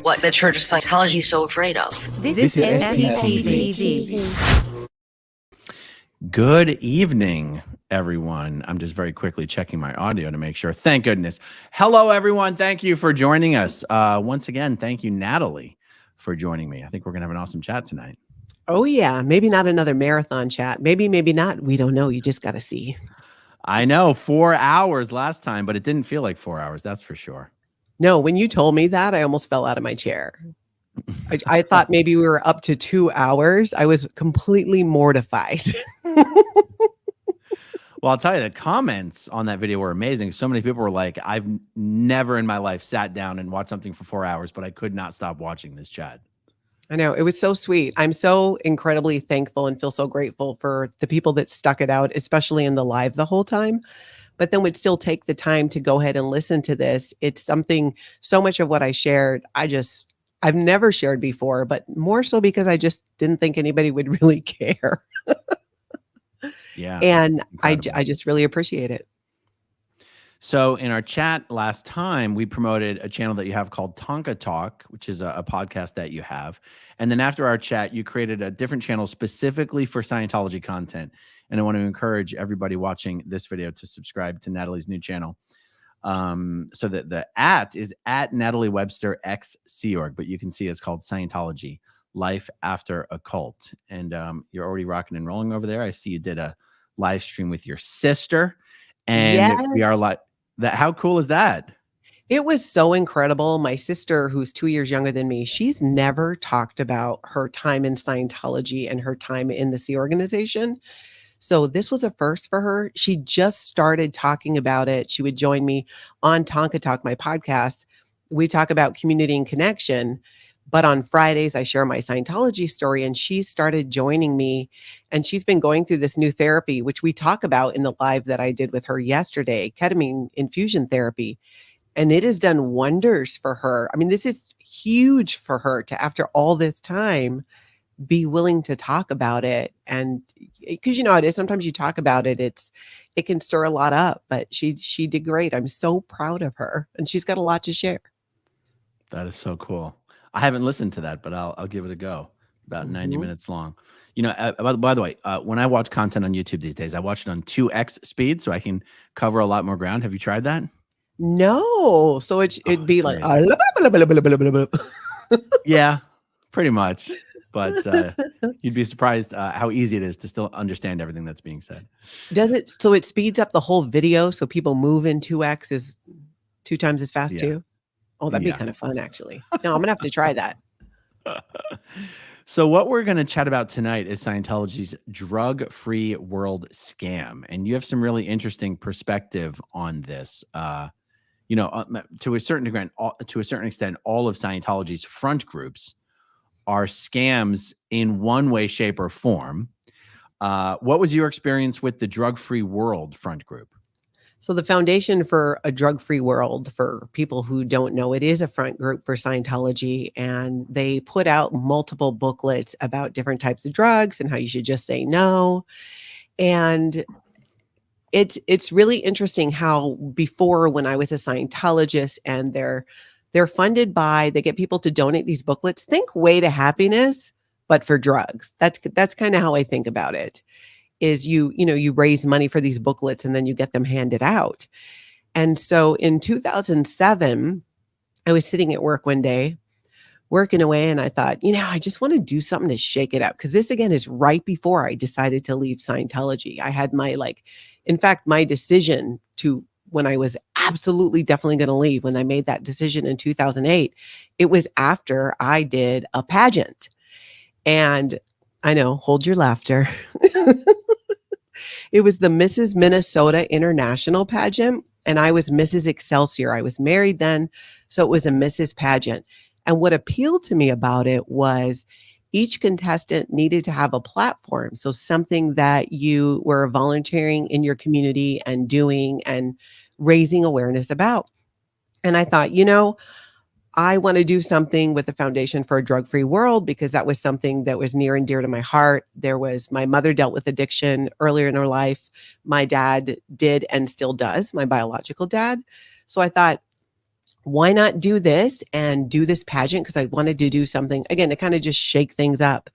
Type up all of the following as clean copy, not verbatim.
what the Church of Scientology is so afraid of. This is SPTV. Good evening, everyone. I'm just very quickly checking my audio to make sure. Thank goodness. Hello, everyone. Thank you for joining us. Once again, thank you, Natalie, for joining me. I think we're going to have an awesome chat tonight. Oh, yeah. Maybe not another marathon chat. Maybe not. We don't know. You just got to see. I know 4 hours last time, but it didn't feel like 4 hours. That's for sure. No, when you told me that, I almost fell out of my chair. I thought maybe we were up to 2 hours. I was completely mortified. Well, I'll tell you, the comments on that video were amazing. So many people were like, I've never in my life sat down and watched something for 4 hours, but I could not stop watching this chat. I know. It was so sweet. I'm so incredibly thankful and feel so grateful for the people that stuck it out, especially in the live the whole time, but then would still take the time to go ahead and listen to this. It's something, so much of what I shared, I've never shared before, but more so because I just didn't think anybody would really care. Yeah. And I just really appreciate it. So in our chat last time, we promoted a channel that you have called Tonka Talk, which is a podcast that you have. And then after our chat, you created a different channel specifically for Scientology content. And I want to encourage everybody watching this video to subscribe to Natalie's new channel. So that the @ is at Natalie Webster X Sea Org, but you can see it's called Scientology Life After a Cult. And you're already rocking and rolling over there. I see you did a live stream with your sister. And Yes. we are like that. How cool is that? It was so incredible. My sister, who's 2 years younger than me, she's never talked about her time in Scientology and her time in the Sea organization. So this was a first for her. She just started talking about it. She would join me on Tonka Talk, my podcast. We talk about community and connection. But on Fridays, I share my Scientology story, and she started joining me. And she's been going through this new therapy, which we talk about in the live that I did with her yesterday, ketamine infusion therapy. And it has done wonders for her. I mean, this is huge for her to, after all this time, be willing to talk about it. And because you know how it is, sometimes you talk about it, it can stir a lot up, but she did great. I'm so proud of her, and she's got a lot to share. That is so cool. I haven't listened to that, but I'll give it a go. About 90 minutes long. You know, by the way, when I watch content on YouTube these days, I watch it on 2x speed so I can cover a lot more ground. Have you tried that? No. So it'd be like, yeah, pretty much. But you'd be surprised how easy it is to still understand everything that's being said. Does it? So it speeds up the whole video so people move in 2x is 2 times as fast too? Oh, that'd be kind of fun, actually. No, I'm going to have to try that. So what we're going to chat about tonight is Scientology's drug-free world scam. And you have some really interesting perspective on this. You know, to a certain extent, all of Scientology's front groups are scams in one way, shape, or form. What was your experience with the drug-free world front group? So the Foundation for a Drug-Free World, for people who don't know, it is a front group for Scientology, and they put out multiple booklets about different types of drugs and how you should just say no. And it's really interesting how before, when I was a Scientologist, and they're funded by, they get people to donate these booklets. Think Way to Happiness, but for drugs. That's kind of how I think about it. Is you raise money for these booklets and then you get them handed out. And so in 2007, I was sitting at work one day, working away, and I thought, I just want to do something to shake it up. Because this, again, is right before I decided to leave Scientology. I had my decision to, when I was absolutely definitely going to leave, when I made that decision in 2008, it was after I did a pageant. And I know, hold your laughter. It was the Mrs. Minnesota International Pageant, and I was Mrs. Excelsior. I was married then, so it was a Mrs. Pageant. And what appealed to me about it was each contestant needed to have a platform, so something that you were volunteering in your community and doing and raising awareness about. And I thought, I want to do something with the Foundation for a Drug-Free World, because that was something that was near and dear to my heart. My mother dealt with addiction earlier in her life. My dad did and still does, my biological dad. So I thought, why not do this and do this pageant? Because I wanted to do something, again, to kind of just shake things up.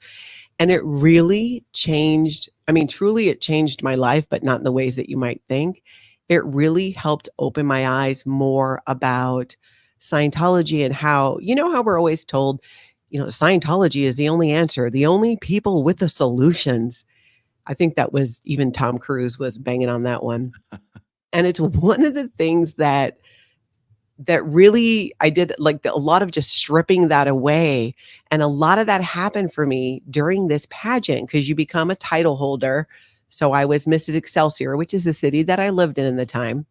And it really changed. I mean, truly, it changed my life, but not in the ways that you might think. It really helped open my eyes more about Scientology and how, how we're always told, Scientology is the only answer, the only people with the solutions. I think that was even Tom Cruise was banging on that one. And it's one of the things that really I did, like, a lot of just stripping that away. And a lot of that happened for me during this pageant because you become a title holder. So I was Mrs. Excelsior, which is the city that I lived in the time.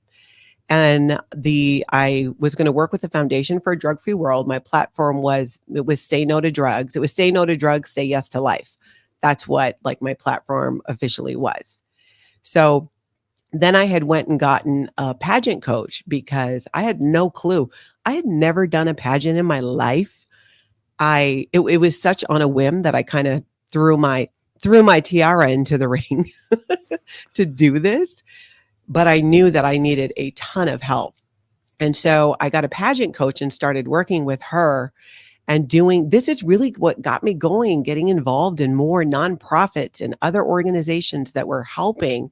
And I was going to work with the Foundation for a Drug-Free World. My platform was Say No to Drugs. It was Say No to Drugs, Say Yes to Life. That's what my platform officially was. So then I had went and gotten a pageant coach because I had no clue. I had never done a pageant in my life. It was such on a whim that I kind of threw my tiara into the ring to do this. But I knew that I needed a ton of help. And so I got a pageant coach and started working with her and this is really what got me going, getting involved in more nonprofits and other organizations that were helping.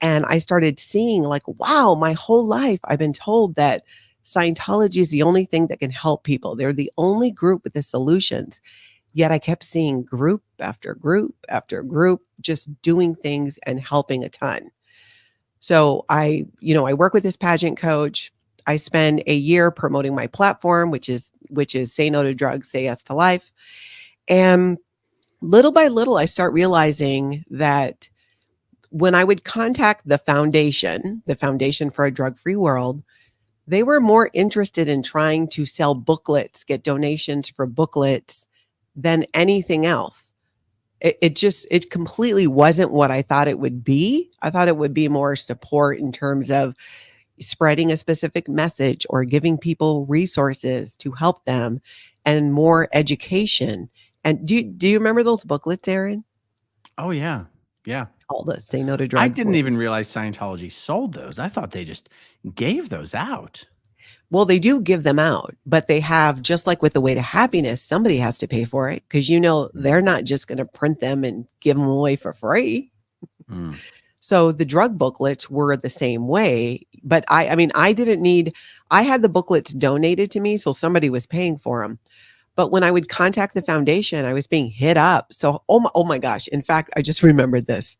And I started seeing wow, my whole life I've been told that Scientology is the only thing that can help people. They're the only group with the solutions. Yet I kept seeing group after group after group just doing things and helping a ton. So I work with this pageant coach. I spend a year promoting my platform, which is Say No to Drugs, Say Yes to Life. And little by little, I start realizing that when I would contact the Foundation for a Drug-Free World, they were more interested in trying to sell booklets, get donations for booklets than anything else. It completely wasn't what I thought it would be. I thought it would be more support in terms of spreading a specific message or giving people resources to help them and more education. And do you remember those booklets, Aaron? Oh, yeah. Yeah. All the Say No to Drugs. I didn't even realize Scientology sold those. I thought they just gave those out. Well, they do give them out, but they have, just like with the Way to Happiness, somebody has to pay for it because, they're not just going to print them and give them away for free. Mm. So the drug booklets were the same way, but I had the booklets donated to me, so somebody was paying for them. But when I would contact the foundation, I was being hit up. So, oh my gosh. In fact, I just remembered this.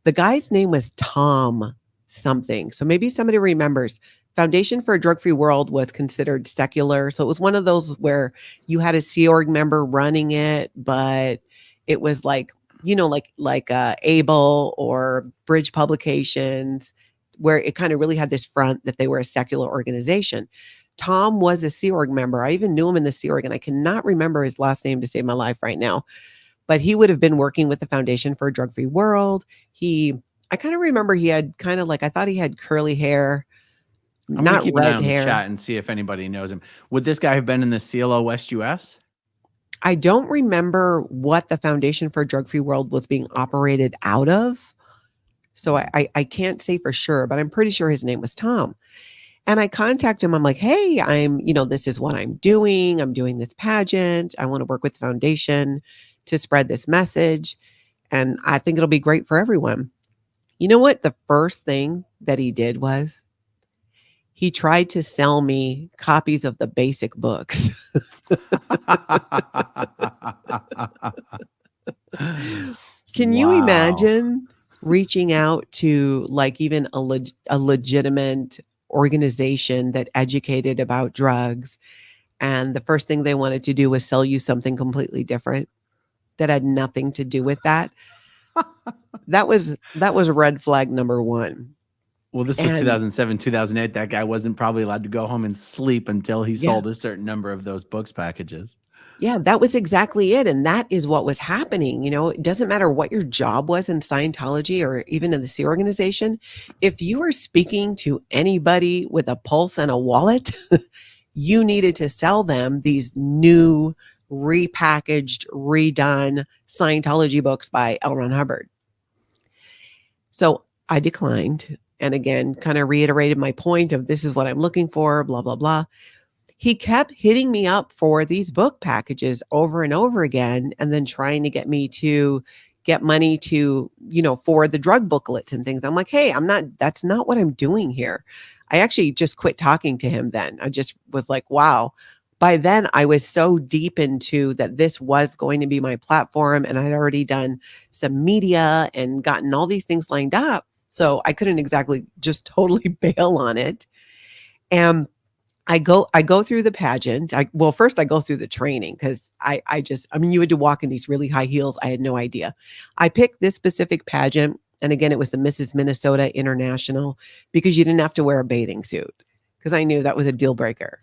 The guy's name was Tom something. So maybe somebody remembers. Foundation for a Drug-Free World was considered secular. So it was one of those where you had a Sea Org member running it, but it was like Able or Bridge Publications, where it kind of really had this front that they were a secular organization. Tom was a Sea Org member. I even knew him in the Sea Org, and I cannot remember his last name to save my life right now. But he would have been working with the Foundation for a Drug-Free World. I kind of remember he had kind of I thought he had curly hair. I'm going to keep an eye on the chat and see if anybody knows him. Would this guy have been in the CLO West US? I don't remember what the Foundation for a Drug-Free World was being operated out of. So I can't say for sure, but I'm pretty sure his name was Tom. And I contact him. I'm like, hey, this is what I'm doing. I'm doing this pageant. I want to work with the foundation to spread this message. And I think it'll be great for everyone. You know what? The first thing that he did was he tried to sell me copies of the basic books. Can you imagine reaching out to even a legitimate organization that educated about drugs, and the first thing they wanted to do was sell you something completely different that had nothing to do with that? That was red flag number one. Well, this was 2007, 2008. That guy wasn't probably allowed to go home and sleep until he sold a certain number of those books packages. Yeah, that was exactly it. And that is what was happening. It doesn't matter what your job was in Scientology or even in the Sea organization. If you were speaking to anybody with a pulse and a wallet, you needed to sell them these new, repackaged, redone Scientology books by L. Ron Hubbard. So I declined. and again, kind of reiterated my point of this is what I'm looking for, blah, blah, blah. He kept hitting me up for these book packages over and over again, and then trying to get me to get money to, for the drug booklets and things. I'm like, hey, that's not what I'm doing here. I actually just quit talking to him then. I just was like, wow. By then I was so deep into that this was going to be my platform, and I'd already done some media and gotten all these things lined up. So I couldn't exactly just totally bail on it. And I go through the pageant. First I go through the training because you had to walk in these really high heels. I had no idea. I picked this specific pageant. And again, it was the Mrs. Minnesota International, because you didn't have to wear a bathing suit, because I knew that was a deal breaker.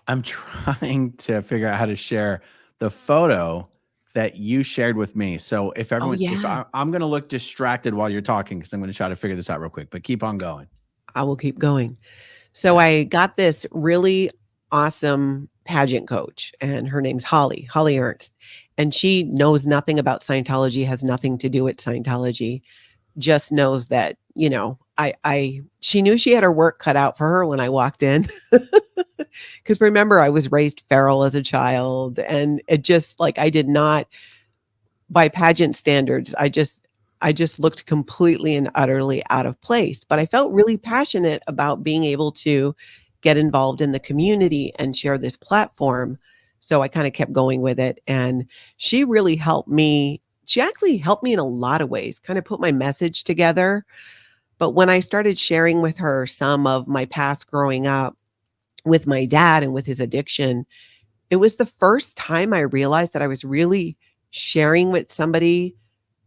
I'm trying to figure out how to share the photo that you shared with me. So if everyone, I'm going to look distracted while you're talking, because I'm going to try to figure this out real quick, but keep on going. I will keep going. So I got this really awesome pageant coach, and her name's Holly Ernst. And she knows nothing about Scientology, has nothing to do with Scientology, just knows that, she knew she had her work cut out for her when I walked in. Because remember, I was raised feral as a child, and it just I did not, by pageant standards, I just looked completely and utterly out of place. But I felt really passionate about being able to get involved in the community and share this platform. So I kind of kept going with it. And she really helped me. She actually helped me in a lot of ways, kind of put my message together. But when I started sharing with her some of my past growing up with my dad and with his addiction, it was the first time I realized that I was really sharing with somebody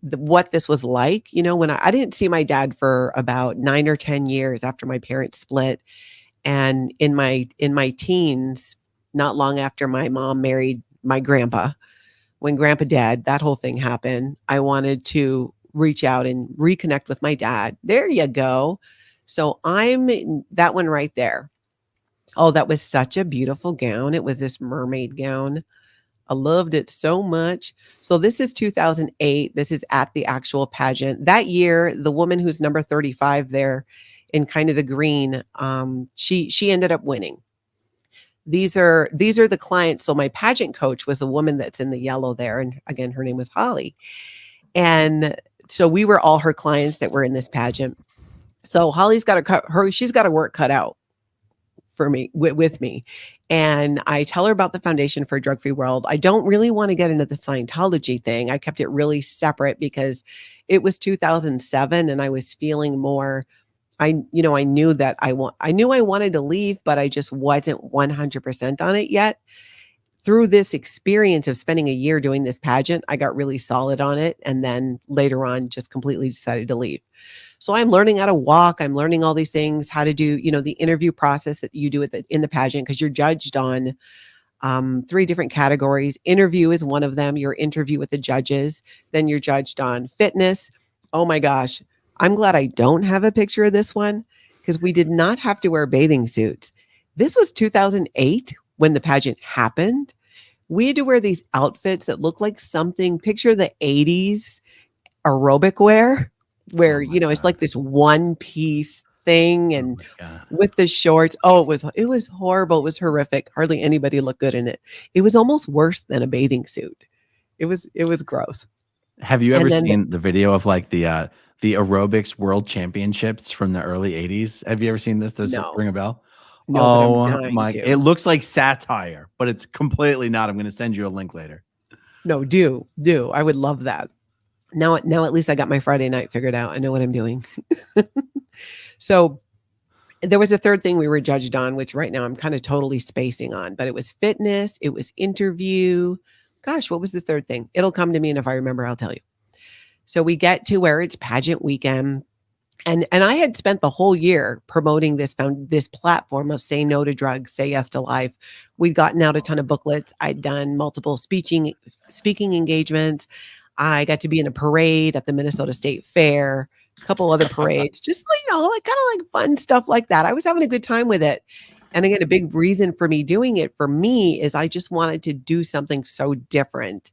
what this was like. When I didn't see my dad for about 9 or 10 years after my parents split. And in my teens, not long after my mom married my grandpa, when grandpa died, that whole thing happened. I wanted to reach out and reconnect with my dad. There you go. So I'm that one right there. Oh, that was such a beautiful gown. It was this mermaid gown. I loved it so much. So this is 2008. This is at the actual pageant. That year, the woman who's number 35 there in kind of the green, she ended up winning. These are the clients. So my pageant coach was a woman that's in the yellow there. And again, her name was Holly. And so we were all her clients that were in this pageant. So Holly's got she's got her work cut out for me, with me. And I tell her about the Foundation for a Drug-Free World. I don't really want to get into the Scientology thing. I kept it really separate because it was 2007 and I was feeling more, I knew that I wanted to leave, but I just wasn't 100% on it yet. Through this experience of spending a year doing this pageant, I got really solid on it. And then later on, just completely decided to leave. So I'm learning how to walk. I'm learning all these things, how to do, the interview process that you do in the pageant, because you're judged on 3 different categories. Interview is one of them, your interview with the judges. Then you're judged on fitness. Oh my gosh. I'm glad I don't have a picture of this one, because we did not have to wear bathing suits. This was 2008 when the pageant happened. We had to wear these outfits that look like something, picture the 80s aerobic wear, where, it's like this one piece thing and with the shorts. Oh, it was horrible. It was horrific. Hardly anybody looked good in it. It was almost worse than a bathing suit. It was gross. Have you ever seen the video of the aerobics world championships from the early 80s? Have you ever seen this? Does it ring a bell? No, It looks like satire, but it's completely not. I'm going to send you a link later. No, do. I would love that. Now at least I got my Friday night figured out. I know what I'm doing. So there was a third thing we were judged on, which right now I'm kind of totally spacing on, but it was fitness. It was interview. Gosh, what was the third thing? It'll come to me. And if I remember, I'll tell you. So we get to where it's pageant weekend. And I had spent the whole year promoting this platform of say no to drugs, say yes to life. We'd gotten out a ton of booklets. I'd done multiple speaking engagements. I got to be in a parade at the Minnesota State Fair, a couple other parades, just kind of fun stuff like that. I was having a good time with it. And again, a big reason for me doing it for me is I just wanted to do something so different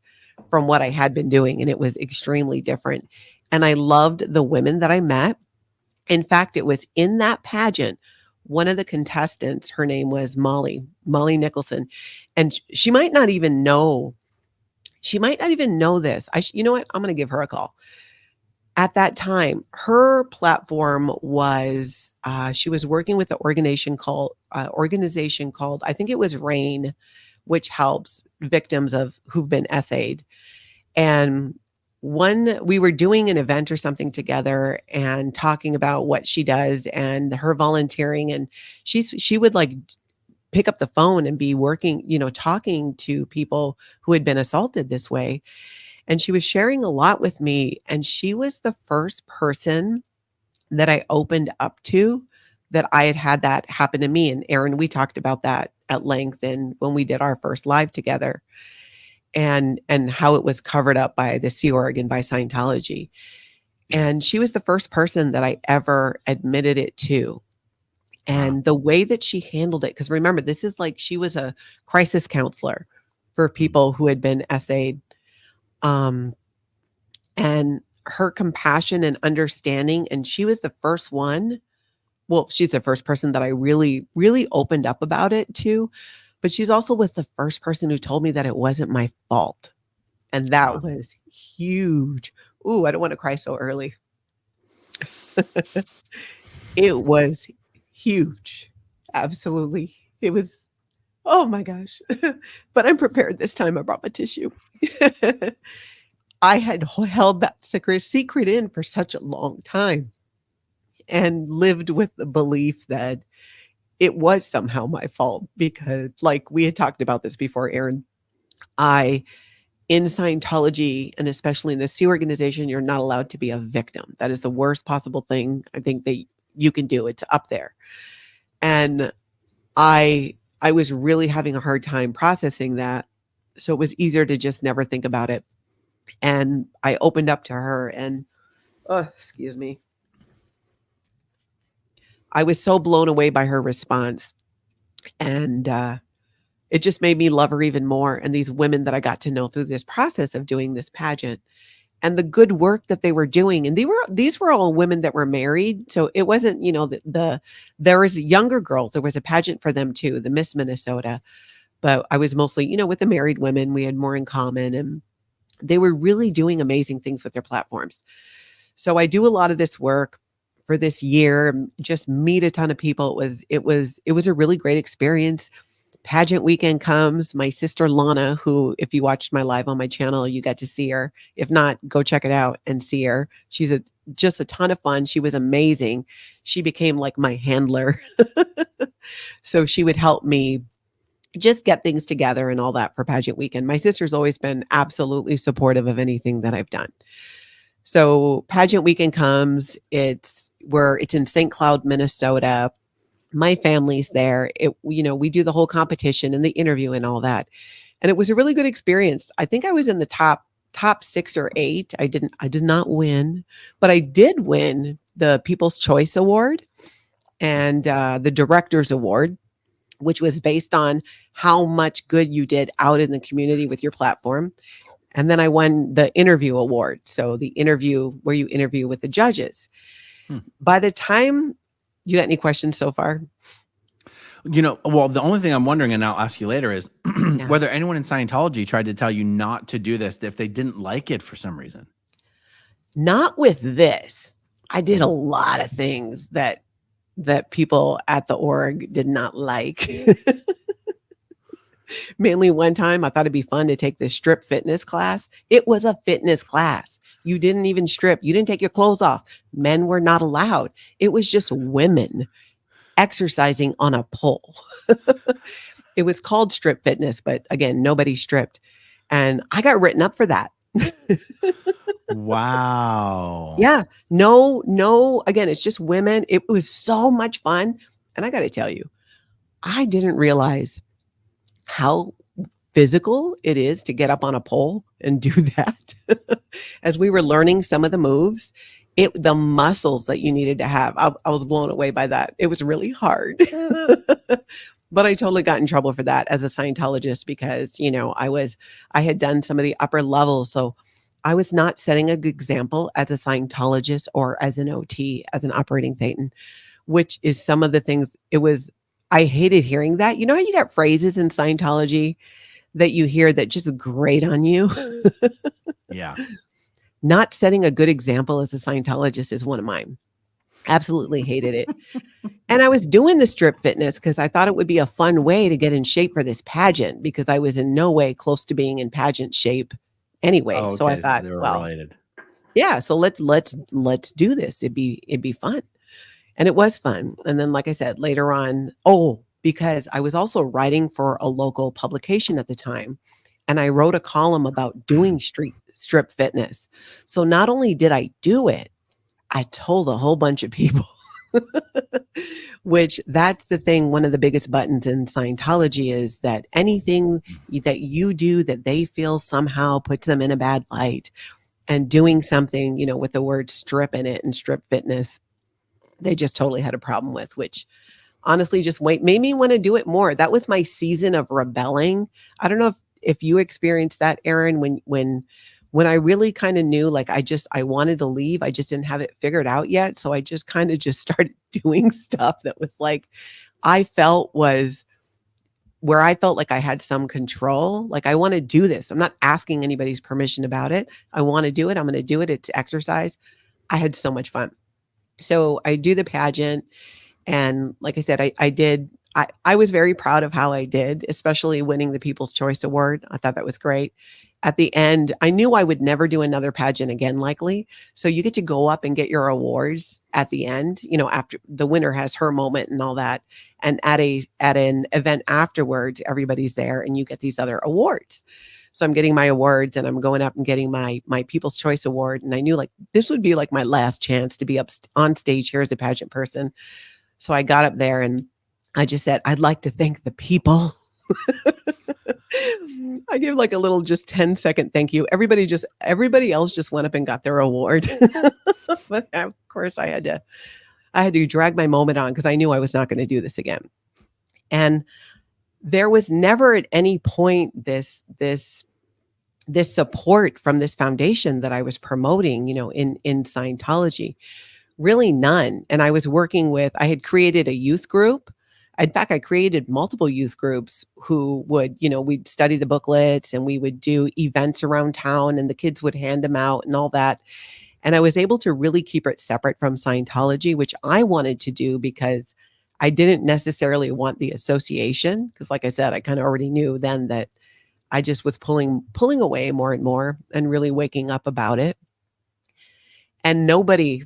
from what I had been doing. And it was extremely different. And I loved the women that I met. In fact, it was in that pageant, one of the contestants, her name was Molly Nicholson, and she might not even know. She might not even know this. You know what? I'm going to give her a call. At that time, her platform was she was working with an organization called I think it was RAIN, which helps victims who've been essayed. And we were doing an event or something together and talking about what she does and her volunteering, and she would like pick up the phone and be working, talking to people who had been assaulted this way. And she was sharing a lot with me. And she was the first person that I opened up to that I had that happen to me. And Aaron, we talked about that at length and when we did our first live together, and how it was covered up by the Sea Org and by Scientology. And she was the first person that I ever admitted it to. And the way that she handled it, because remember, this is like she was a crisis counselor for people who had been essayed. And her compassion and understanding, and she was the first one. Well, she's the first person that I really, really opened up about it to, but she's also was the first person who told me that it wasn't my fault. And that was huge. Ooh, I don't want to cry so early. It was huge. Absolutely. It was, oh my gosh. But I'm prepared this time. I brought my tissue. I had held that secret in for such a long time and lived with the belief that it was somehow my fault because, like we had talked about this before, Aaron, in Scientology, and especially in the Sea organization, you're not allowed to be a victim. That is the worst possible thing I think that you can do. It's up there. And I was really having a hard time processing that. So it was easier to just never think about it. And I opened up to her and, excuse me. I was so blown away by her response. And it just made me love her even more. And these women that I got to know through this process of doing this pageant and the good work that they were doing. And these were all women that were married. So it wasn't, there was younger girls. There was a pageant for them too, the Miss Minnesota. But I was mostly, with the married women, we had more in common, and they were really doing amazing things with their platforms. So I do a lot of this work for this year, just meet a ton of people. It was a really great experience. Pageant weekend comes. My sister Lana, who, if you watched my live on my channel, you got to see her. If not, go check it out and see her. She's just a ton of fun. She was amazing. She became like my handler. So she would help me just get things together and all that for pageant weekend. My sister's always been absolutely supportive of anything that I've done. So pageant weekend comes. It's in St. Cloud, Minnesota. My family's there. We do the whole competition and the interview and all that. And it was a really good experience. I think I was in the top 6 or 8. I did not win, but I did win the People's Choice Award and the Director's Award, which was based on how much good you did out in the community with your platform. And then I won the Interview Award. So the interview where you interview with the judges. By the time, you got any questions so far? Well, the only thing I'm wondering, and I'll ask you later, is whether anyone in Scientology tried to tell you not to do this if they didn't like it for some reason. Not with this. I did a lot of things that people at the org did not like. Mainly one time, I thought it'd be fun to take this strip fitness class. It was a fitness class. You didn't even strip. You didn't take your clothes off. Men were not allowed. It was just women exercising on a pole. It was called strip fitness, but again, nobody stripped. And I got written up for that. Wow. Yeah. No. Again, it's just women. It was so much fun. And I got to tell you, I didn't realize how physical it is to get up on a pole and do that. As we were learning some of the moves, the muscles that you needed to have, I was blown away by that. It was really hard. But I totally got in trouble for that as a Scientologist because, I had done some of the upper levels. So I was not setting a good example as a Scientologist or as an OT, as an operating Thetan, which is some of the things I hated hearing that. You know how you got phrases in Scientology that you hear that just grate on you? Yeah. Not setting a good example as a Scientologist is one of mine. Absolutely hated it. And I was doing the strip fitness because I thought it would be a fun way to get in shape for this pageant, because I was in no way close to being in pageant shape anyway. Oh, So I okay. So thought, they were well, related. yeah, so let's do this. It'd be fun. And it was fun. And then, like I said, later on, because I was also writing for a local publication at the time, and I wrote a column about doing strip fitness. So not only did I do it, I told a whole bunch of people, which that's the thing. One of the biggest buttons in Scientology is that anything that you do that they feel somehow puts them in a bad light, and doing something, with the word strip in it and strip fitness, they just totally had a problem with, which honestly just made me want to do it more. That was my season of rebelling. I don't know if you experienced that, Aaron, when I really kind of knew, like, I wanted to leave. I just didn't have it figured out yet. So I just kind of just started doing stuff that was like, I felt was where I felt like I had some control. Like, I want to do this. I'm not asking anybody's permission about it. I want to do it. I'm going to do it. It's exercise. I had so much fun. So I do the pageant. And like I said, I was very proud of how I did, especially winning the People's Choice Award. I thought that was great. At the end, I knew I would never do another pageant again, likely. So you get to go up and get your awards at the end, after the winner has her moment and all that. And at an event afterwards, everybody's there and you get these other awards. So I'm getting my awards and I'm going up and getting my People's Choice Award. And I knew, like, this would be like my last chance to be up on stage here as a pageant person. So I got up there and I just said, I'd like to thank the people. I gave like a little just 10-second thank you. Everybody else just went up and got their award. But of course I had to drag my moment on because I knew I was not going to do this again. And there was never at any point this support from this foundation that I was promoting, in Scientology. Really none. And I was I had created a youth group. In fact, I created multiple youth groups who would, we'd study the booklets and we would do events around town and the kids would hand them out and all that. And I was able to really keep it separate from Scientology, which I wanted to do because I didn't necessarily want the association. Because like I said, I kind of already knew then that I just was pulling away more and more and really waking up about it. And nobody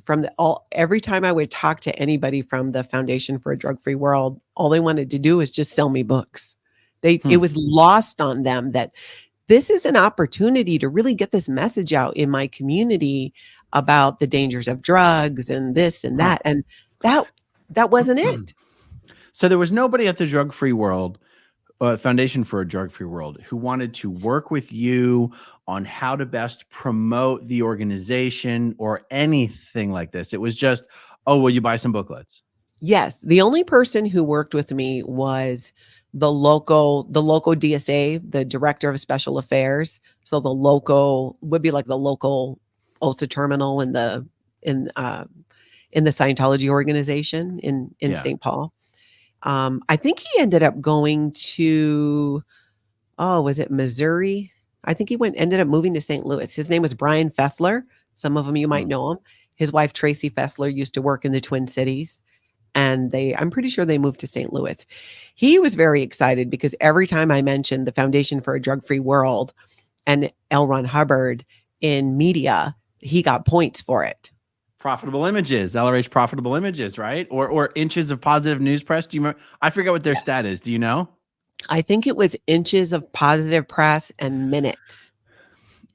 every time I would talk to anybody from the Foundation for a Drug-Free World, all they wanted to do was just sell me books. It was lost on them that this is an opportunity to really get this message out in my community about the dangers of drugs and this and that. And that wasn't it. So there was nobody at the Drug-Free World, Foundation for a Drug-Free World, who wanted to work with you on how to best promote the organization or anything like this. It was just, oh, will you buy some booklets? Yes. The only person who worked with me was the local DSA, the director of special affairs. So the local would be like the local OSA terminal in the Scientology organization in St. Paul. I think he ended up going to, was it Missouri? I think he ended up moving to St. Louis. His name was Brian Fessler. Some of them you might know him. His wife, Tracy Fessler, used to work in the Twin Cities. And I'm pretty sure they moved to St. Louis. He was very excited because every time I mentioned the Foundation for a Drug-Free World and L. Ron Hubbard in media, he got points for it. Profitable images, LRH profitable images, right? Or inches of positive news press. Do you remember? I forget what their stat is. Do you know? I think it was inches of positive press and minutes.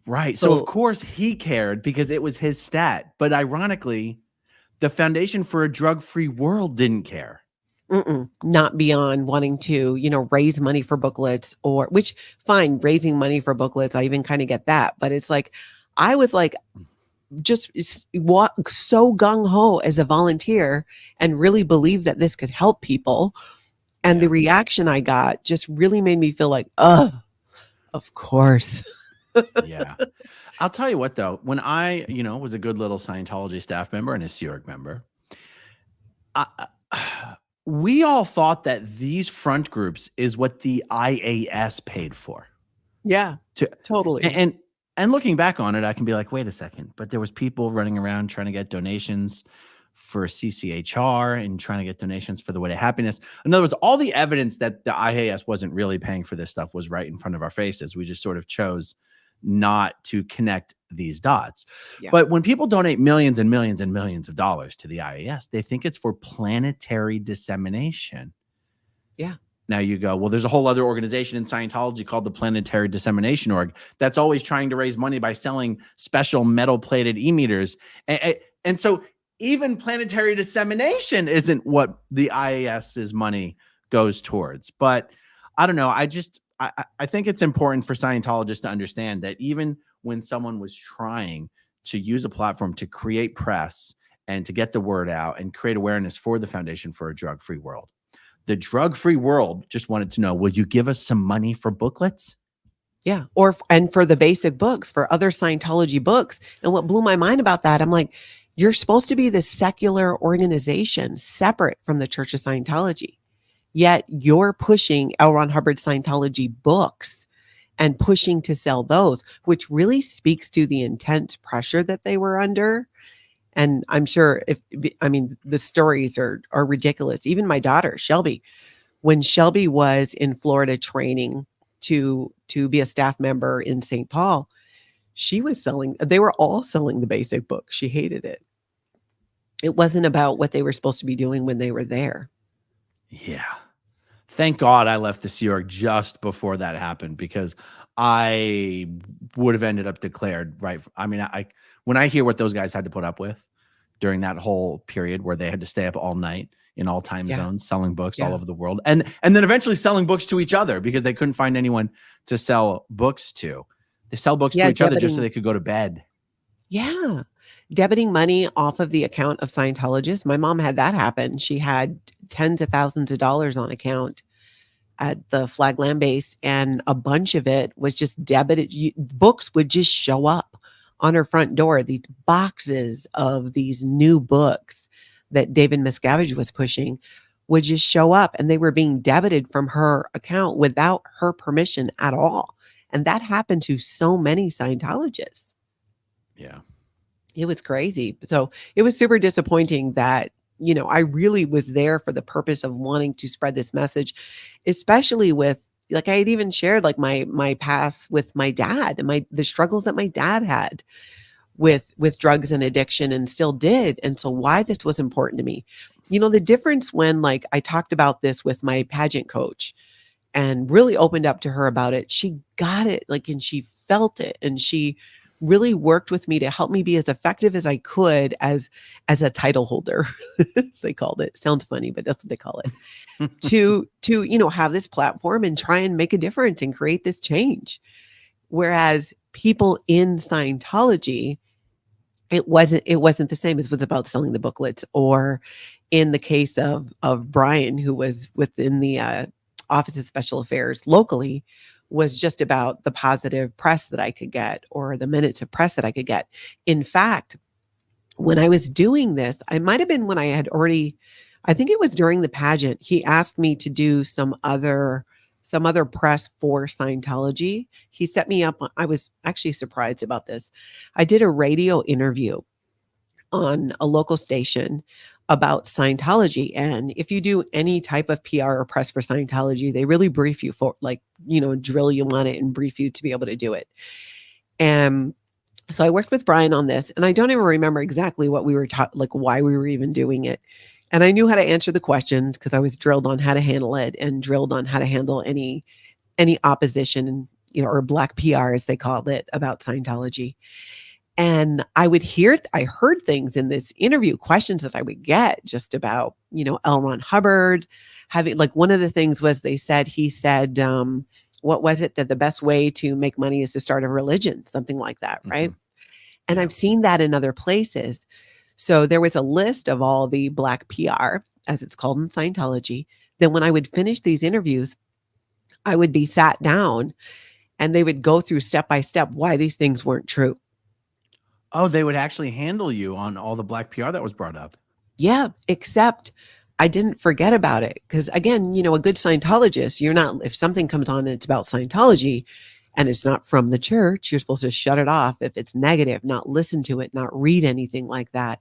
Right. So of course he cared because it was his stat. But ironically, the Foundation for a Drug-Free World didn't care. Not beyond wanting to, raise money for booklets which fine, raising money for booklets. I even kind of get that. But it's like, I was like, just so gung-ho as a volunteer and really believe that this could help people. And the reaction I got just really made me feel like, of course. Yeah. I'll tell you what, though, when I, was a good little Scientology staff member and a Sea Org member, I, we all thought that these front groups is what the IAS paid for. Yeah, To, totally. and looking back on it, I can be like, wait a second, but there was people running around trying to get donations for CCHR and trying to get donations for the Way to Happiness. In other words, all the evidence that the IAS wasn't really paying for this stuff was right in front of our faces. We just sort of chose not to connect these dots. Yeah. But when people donate millions and millions and millions of dollars to the IAS, they think it's for planetary dissemination. Yeah. Now you go, well, there's a whole other organization in Scientology called the Planetary Dissemination Org that's always trying to raise money by selling special metal-plated e-meters. And so even planetary dissemination isn't what the IAS's money goes towards. But I don't know. I think it's important for Scientologists to understand that even when someone was trying to use a platform to create press and to get the word out and create awareness for the Foundation for a Drug-Free World, the drug-free world just wanted to know, will you give us some money for booklets? Yeah. And for the basic books, for other Scientology books. And what blew my mind about that, I'm like, you're supposed to be this secular organization separate from the Church of Scientology. Yet you're pushing L. Ron Hubbard Scientology books and pushing to sell those, which really speaks to the intense pressure that they were under. And I'm sure the stories are ridiculous. Even my daughter, Shelby, when Shelby was in Florida training to be a staff member in St. Paul, they were all selling the basic book. She hated it. It wasn't about what they were supposed to be doing when they were there. Yeah. Thank God I left the Sea Org just before that happened, because I would have ended up declared, right? I mean, when I hear what those guys had to put up with during that whole period where they had to stay up all night in all time zones selling books all over the world, and then eventually selling books to each other because they couldn't find anyone to sell books to. They sell books to each other just so they could go to bed. Yeah. Debiting money off of the account of Scientologists. My mom had that happen. She had tens of thousands of dollars on account at the Flag Land Base, and a bunch of it was just debited. Books would just show up on her front door. These boxes of these new books that David Miscavige was pushing would just show up, and they were being debited from her account without her permission at all. And that happened to so many Scientologists. Yeah. It was crazy. So it was super disappointing that, I really was there for the purpose of wanting to spread this message, especially with, like, I had even shared like my past with my dad and the struggles that my dad had with drugs and addiction and still did. And so why this was important to me, the difference when, like, I talked about this with my pageant coach and really opened up to her about it, she got it, like, and she felt it, and she really worked with me to help me be as effective as I could as a title holder, as they called it. Sounds funny, but that's what they call it. to have this platform and try and make a difference and create this change. Whereas people in Scientology, it wasn't the same. It was about selling the booklets, or in the case of Brian, who was within the Office of Special Affairs locally, was just about the positive press that I could get, or the minutes of press that I could get. In fact, when I was doing this, I might have been when I had already, I think it was during the pageant, he asked me to do some other press for Scientology. He set me up. I was actually surprised about this. I did a radio interview on a local station about Scientology. And if you do any type of PR or press for Scientology, they really brief you for, like, drill you on it and brief you to be able to do it. And so I worked with Brian on this, and I don't even remember exactly what we were like why we were even doing it. And I knew how to answer the questions because I was drilled on how to handle it and drilled on how to handle any opposition, or black PR, as they called it, about Scientology. And I heard things in this interview, questions that I would get just about, L. Ron Hubbard having, like, one of the things was he said, what was it, that the best way to make money is to start a religion, something like that. Right. Mm-hmm. And I've seen that in other places. So there was a list of all the black PR, as it's called in Scientology. Then when I would finish these interviews, I would be sat down and they would go through step by step why these things weren't true. Oh, they would actually handle you on all the black PR that was brought up. Yeah, except I didn't forget about it. Because again, a good Scientologist, if something comes on and it's about Scientology and it's not from the church, you're supposed to shut it off if it's negative, not listen to it, not read anything like that.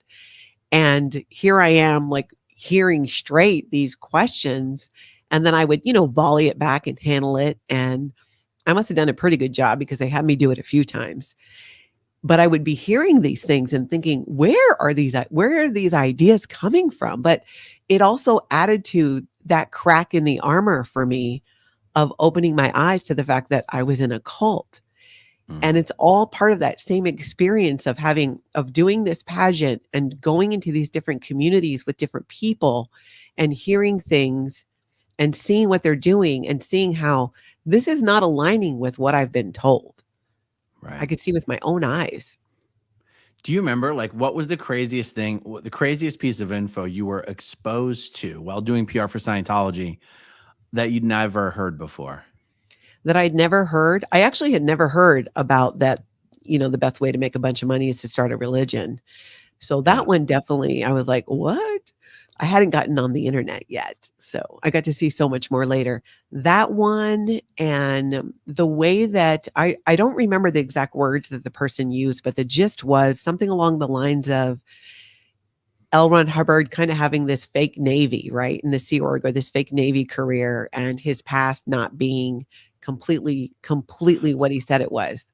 And here I am, like hearing straight these questions. And then I would, volley it back and handle it. And I must have done a pretty good job because they had me do it a few times. But I would be hearing these things and thinking, where are these ideas coming from? But it also added to that crack in the armor for me of opening my eyes to the fact that I was in a cult. And it's all part of that same experience of doing this pageant and going into these different communities with different people and hearing things and seeing what they're doing and seeing how this is not aligning with what I've been told. Right. I could see with my own eyes. Do you remember, like, what was the craziest piece of info you were exposed to while doing PR for Scientology that you'd never heard before? That I'd never heard. I actually had never heard about that, the best way to make a bunch of money is to start a religion. So that one definitely, I was like, what? I hadn't gotten on the internet yet. So I got to see so much more later. That one, and the way that I don't remember the exact words that the person used, but the gist was something along the lines of L. Ron Hubbard kind of having this fake Navy, right, in the Sea Org, or this fake Navy career, and his past not being completely what he said it was.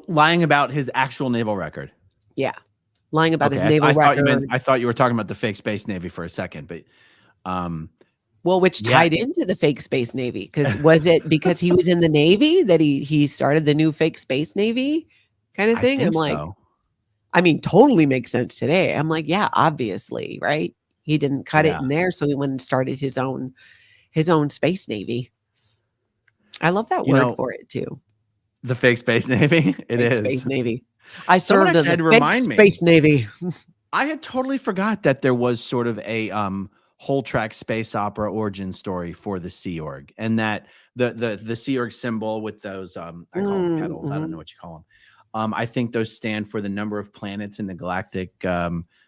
Lying about his actual naval record. Yeah. Lying about his naval record. I thought you were talking about the fake Space Navy for a second, but which tied into the fake Space Navy, because was it because he was in the Navy that he started the new fake Space Navy kind of thing? I'm like, so. I mean, totally makes sense today. I'm like, yeah, obviously, right? He didn't cut it in there, so he went and started his own Space Navy. I love that word for it too. The fake Space Navy. It is Space Navy. I served in the fake Space Navy. I had totally forgot that there was sort of a whole track space opera origin story for the Sea Org, and that the Sea Org symbol with those I call them petals. I don't know what you call them. I think those stand for the number of planets in the Galactic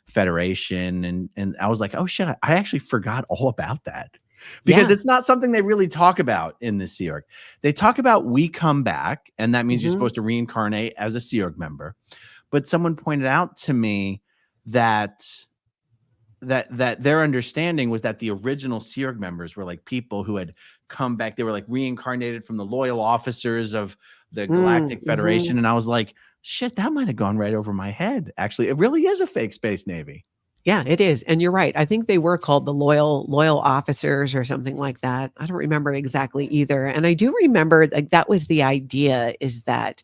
Federation, and I was like, oh shit, I actually forgot all about that. Because it's not something they really talk about in the Sea Org. They talk about we come back, and that means you're supposed to reincarnate as a Sea Org member. But someone pointed out to me that their understanding was that the original Sea Org members were like people who had come back. They were like reincarnated from the loyal officers of the Galactic Federation. And I was like, shit, that might have gone right over my head. Actually, it really is a fake Space Navy. Yeah, it is. And you're right. I think they were called the loyal officers or something like that. I don't remember exactly either. And I do remember, like, that was the idea, is that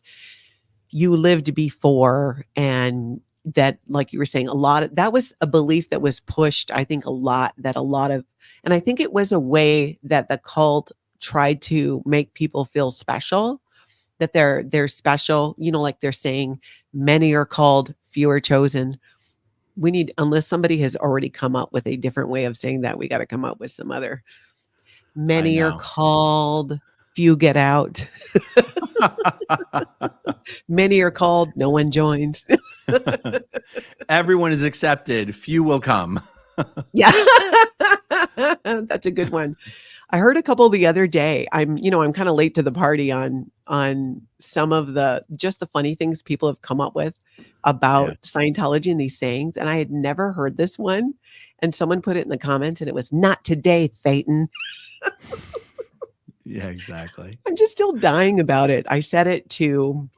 you lived before, and that, like you were saying, that was a belief that was pushed, I think, and I think it was a way that the cult tried to make people feel special, that they're special, like they're saying, many are called, few are chosen. Unless somebody has already come up with a different way of saying that, we got to come up with some other. Many are called, few get out. Many are called, no one joins. Everyone is accepted, few will come. Yeah. That's a good one. I heard a couple the other day. I'm kind of late to the party on some of just the funny things people have come up with about Scientology and these sayings. And I had never heard this one. And someone put it in the comments, and it was, "Not today, Thetan." Yeah, exactly. I'm just still dying about it. I said it to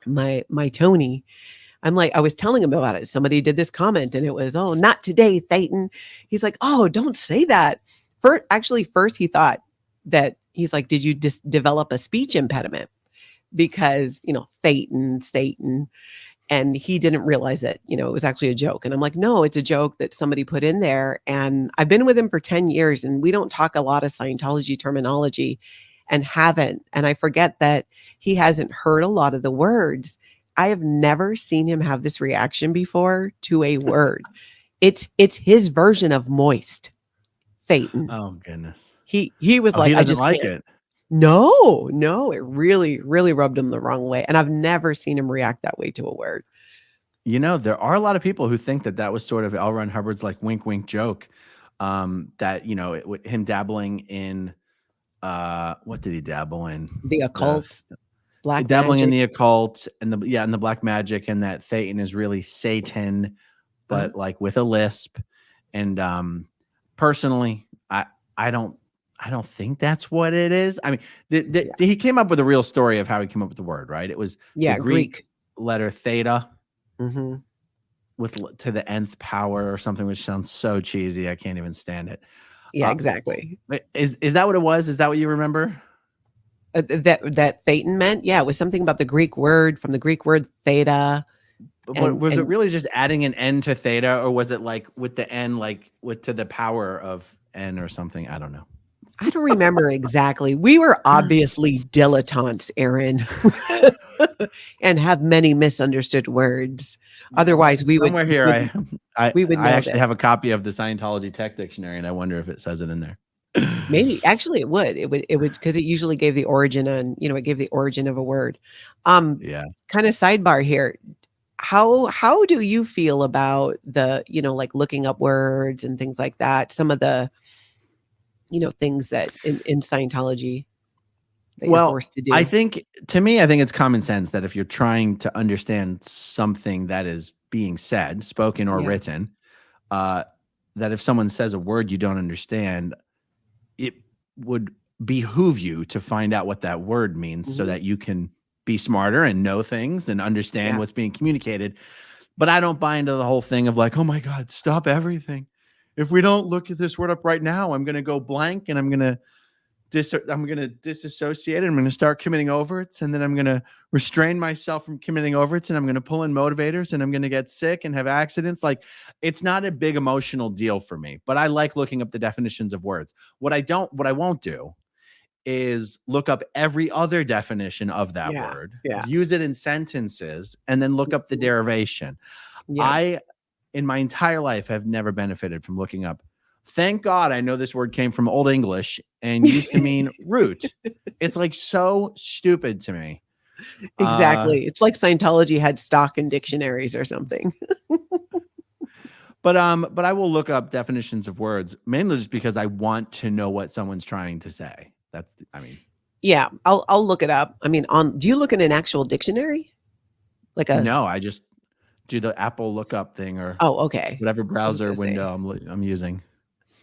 my Tony. I'm like, I was telling him about it. Somebody did this comment, and it was, "Oh, not today, Thetan." He's like, "Oh, don't say that." First he thought that, he's like, "Did you just develop a speech impediment?" Because, Thetan, Satan. And he didn't realize that, it was actually a joke. And I'm like, no, it's a joke that somebody put in there. And I've been with him for 10 years, and we don't talk a lot of Scientology terminology, and haven't. And I forget that he hasn't heard a lot of the words. I have never seen him have this reaction before to a word. It's his version of moist. Thetan. Oh goodness. He was like, he I doesn't just like can't. it. No, it really, really rubbed him the wrong way. And I've never seen him react that way to a word. You know, there are a lot of people who think that that was sort of L. Ron Hubbard's like wink, wink joke. That, you know, him dabbling in, what did he dabble in? The occult, black Dabbling in magic. the occult and the black magic, and that Thetan is really Satan, but like with a lisp. And personally, I don't think that's what it is. I mean, he came up with a real story of how he came up with the word, right? It was the Greek letter theta with to the nth power or something, which sounds so cheesy. I can't even stand it. Yeah, exactly. Is that what it was? Is that what you remember? That Thetan meant? Yeah, it was something about the Greek word, from the Greek word theta. But was it really just adding an n to theta, or was it like with the n, like with to the power of n or something? I don't know. I don't remember exactly. We were obviously dilettantes, Aaron, and have many misunderstood words. Otherwise, we would. Somewhere here, I actually that. have a copy of the Scientology Tech Dictionary, and I wonder if it says it in there. Maybe actually it would because it usually gave the origin, and it gave the origin of a word. Yeah. Kind of sidebar here. How do you feel about the, like looking up words and things like that? Some of the, things that in Scientology that you're forced to do. I think it's common sense that if you're trying to understand something that is being said, spoken or written, that if someone says a word you don't understand, it would behoove you to find out what that word means so that you can be smarter and know things and understand what's being communicated. But I don't buy into the whole thing of like, oh my God, stop everything. If we don't look at this word up right now, I'm going to go blank and I'm going to disassociate it. I'm going to start committing overts, and then I'm going to restrain myself from committing overts, and I'm going to pull in motivators, and I'm going to get sick and have accidents. Like, it's not a big emotional deal for me, but I like looking up the definitions of words. What I won't do is look up every other definition of that word, use it in sentences, and then look up the derivation. I, in my entire life, have never benefited from looking up. Thank God I know this word came from Old English and used to mean root. It's like so stupid to me. Exactly. It's like Scientology had stock in dictionaries or something. But I will look up definitions of words mainly just because I want to know what someone's trying to say. Yeah, I'll look it up. I mean, do you look in an actual dictionary? No, I just do the Apple lookup thing or whatever browser window I'm using.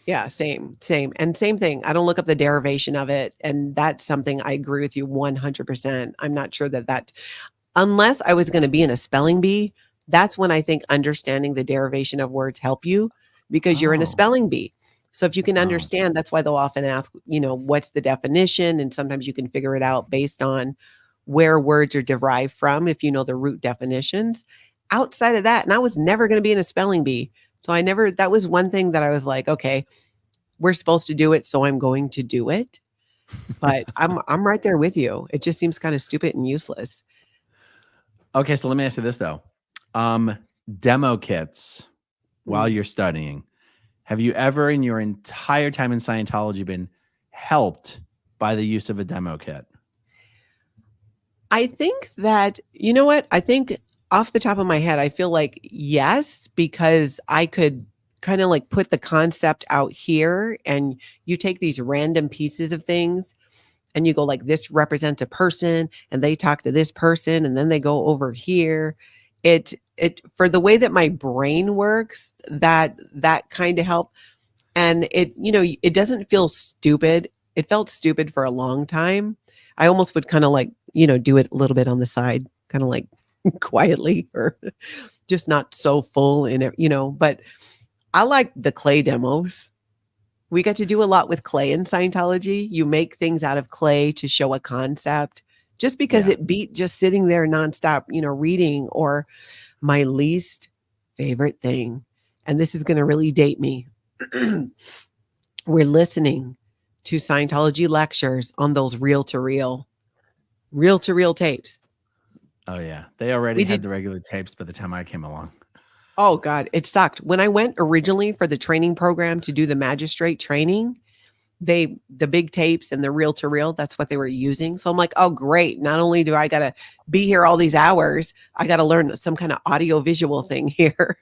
Yeah, same. And same thing. I don't look up the derivation of it. And that's something I agree with you 100%. I'm not sure that unless I was going to be in a spelling bee, that's when I think understanding the derivation of words help you, because you're in a spelling bee. So if you can understand, that's why they'll often ask, what's the definition? And sometimes you can figure it out based on where words are derived from, if you know the root definitions. Outside of that, and I was never going to be in a spelling bee. So that was one thing that I was like, okay, we're supposed to do it, so I'm going to do it. But I'm right there with you. It just seems kind of stupid and useless. Okay, so let me ask you this though. Demo kits while you're studying. Have you ever in your entire time in Scientology been helped by the use of a demo kit? I think that, you know what? I think off the top of my head, I feel like yes, because I could kind of like put the concept out here, and you take these random pieces of things and you go like, this represents a person and they talk to this person and then they go over here. It for the way that my brain works, that kind of helped. And it doesn't feel stupid. It felt stupid for a long time. I almost would kind of like, do it a little bit on the side, kind of like quietly, or just not so full in it, but I like the clay demos. We got to do a lot with clay in Scientology. You make things out of clay to show a concept, just because it beat just sitting there nonstop, reading. Or my least favorite thing, and this is going to really date me. We're listening to Scientology lectures on those reel-to-reel tapes. Oh yeah. They already had the regular tapes by the time I came along. Oh God, it sucked. When I went originally for the training program to do the magistrate training, the big tapes and the reel to reel, that's what they were using. So I'm like, oh, great. Not only do I got to be here all these hours, I got to learn some kind of audio visual thing here.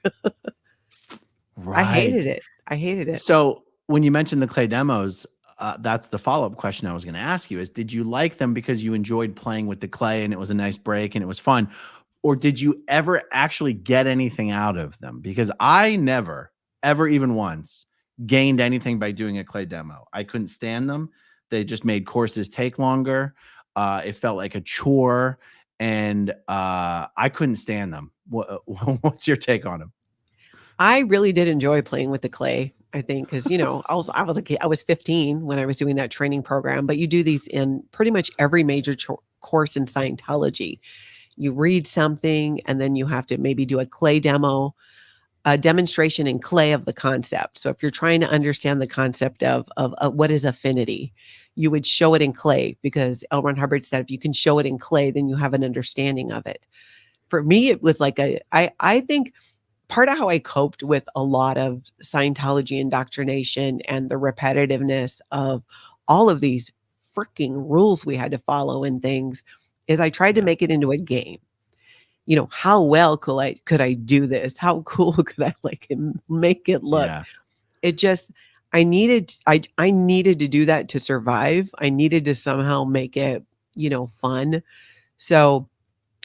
I hated Right. it. I hated it. So when you mentioned the clay demos, that's the follow-up question I was going to ask you is, did you like them because you enjoyed playing with the clay and it was a nice break and it was fun? Or did you ever actually get anything out of them? Because I never, ever, even once gained anything by doing a clay demo. I couldn't stand them. They just made courses take longer. It felt like a chore, and I couldn't stand them. What's your take on them? I really did enjoy playing with the clay, I think, because, I was a kid. I was 15 when I was doing that training program, but you do these in pretty much every major course in Scientology. You read something and then you have to maybe do a clay demo, a demonstration in clay of the concept. So if you're trying to understand the concept of what is affinity, you would show it in clay, because L. Ron Hubbard said, if you can show it in clay, then you have an understanding of it. For me, it was like I think part of how I coped with a lot of Scientology indoctrination and the repetitiveness of all of these freaking rules we had to follow and things is I tried to make it into a game. How well could I do this? How cool could I make it look? Yeah. It just, I needed to do that to survive. I needed to somehow make it, fun. So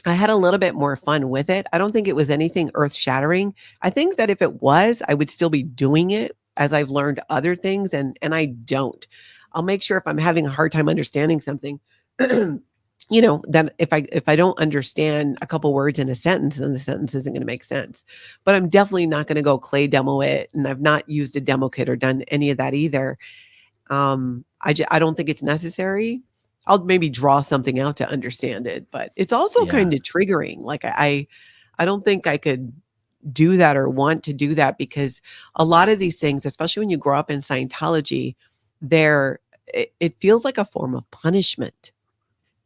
I had a little bit more fun with it. I don't think it was anything earth shattering. I think that if it was, I would still be doing it as I've learned other things. And I don't. I'll make sure if I'm having a hard time understanding something, then if I don't understand a couple words in a sentence, then the sentence isn't going to make sense. But I'm definitely not going to go clay demo it. And I've not used a demo kit or done any of that either. I don't think it's necessary. I'll maybe draw something out to understand it, but it's also kind of triggering. Like I don't think I could do that or want to do that, because a lot of these things, especially when you grow up in Scientology, it feels like a form of punishment.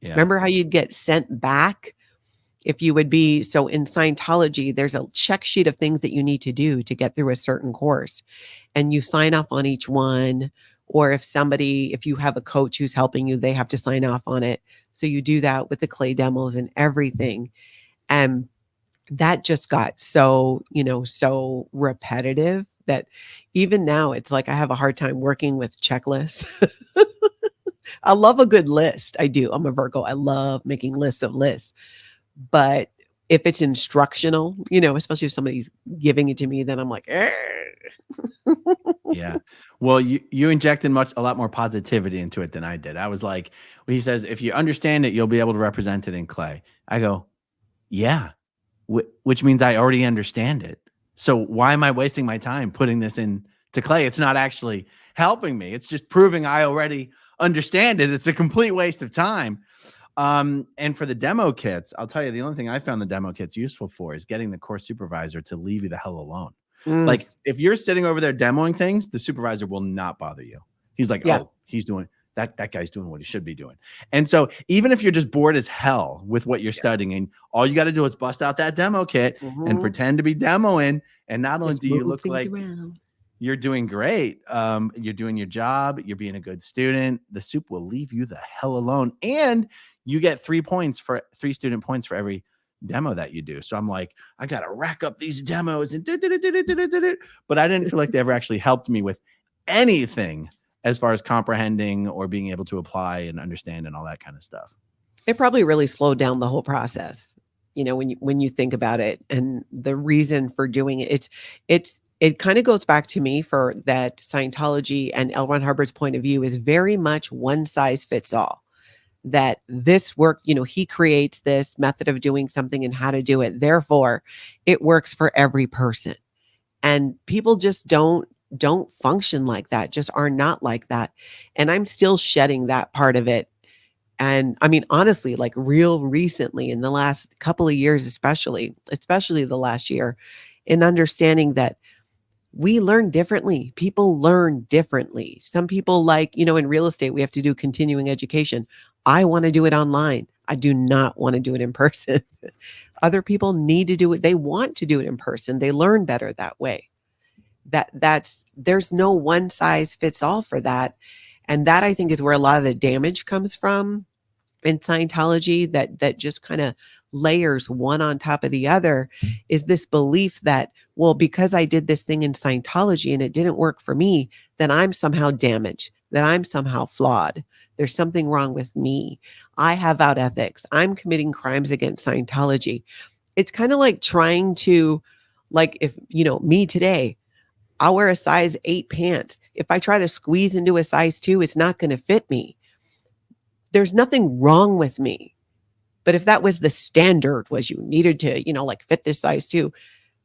Yeah. Remember how you'd get sent back if you would be, so in Scientology, there's a check sheet of things that you need to do to get through a certain course, and you sign off on each one. Or if you have a coach who's helping you, they have to sign off on it. So you do that with the clay demos and everything. And that just got so repetitive that even now it's like I have a hard time working with checklists. I love a good list. I do. I'm a Virgo. I love making lists of lists. But if it's instructional, especially if somebody's giving it to me, then I'm like, Yeah. Well, you injected a lot more positivity into it than I did. I was like, he says, if you understand it, you'll be able to represent it in clay. I go, yeah, which means I already understand it. So why am I wasting my time putting this into clay? It's not actually helping me. It's just proving I already understand it. It's a complete waste of time. And for the demo kits, I'll tell you, the only thing I found the demo kits useful for is getting the course supervisor to leave you the hell alone. Like if you're sitting over there demoing things, the supervisor will not bother you. He's like, oh, he's doing that guy's doing what he should be doing. And so even if you're just bored as hell with what you're studying, and all you got to do is bust out that demo kit and pretend to be demoing, and not only do you look like you're doing great, you're doing your job, you're being a good student, the soup will leave you the hell alone. And you get 3 student points for every demo that you do. So I'm like, I got to rack up these demos and but I didn't feel like they ever actually helped me with anything as far as comprehending or being able to apply and understand and all that kind of stuff. It probably really slowed down the whole process, when you think about it. And the reason for doing it, it kind of goes back to me for that Scientology and L. Ron Hubbard's point of view is very much one size fits all. That this work, he creates this method of doing something and how to do it. Therefore, it works for every person. And people just don't function like that, just are not like that. And I'm still shedding that part of it. And I mean, honestly, like real recently in the last couple of years, especially the last year, in understanding that we learn differently. People learn differently. Some people in real estate, we have to do continuing education. I want to do it online. I do not want to do it in person. Other people need to do it. They want to do it in person. They learn better that way. There's no one size fits all for that. And that, I think, is where a lot of the damage comes from in Scientology, that just kind of layers one on top of the other, is this belief that, well, because I did this thing in Scientology and it didn't work for me, then I'm somehow damaged, that I'm somehow flawed. There's something wrong with me. I have out ethics. I'm committing crimes against Scientology. It's kind of like trying to, like, if, me today, I'll wear a size 8 pants. If I try to squeeze into a size 2, it's not going to fit me. There's nothing wrong with me. But if that was the standard, was you needed to, like fit this size 2,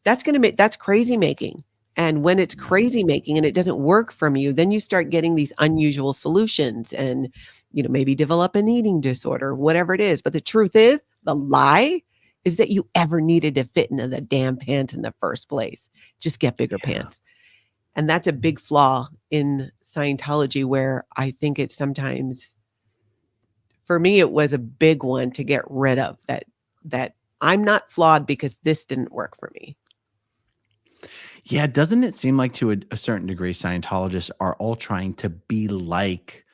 that's crazy making. And when it's crazy making and it doesn't work from you, then you start getting these unusual solutions and, maybe develop an eating disorder, whatever it is. But the truth is, the lie is that you ever needed to fit into the damn pants in the first place. Just get bigger pants. And that's a big flaw in Scientology, where I think it's sometimes, for me, it was a big one to get rid of, that I'm not flawed because this didn't work for me. Yeah, doesn't it seem like to a certain degree, Scientologists are all trying to be like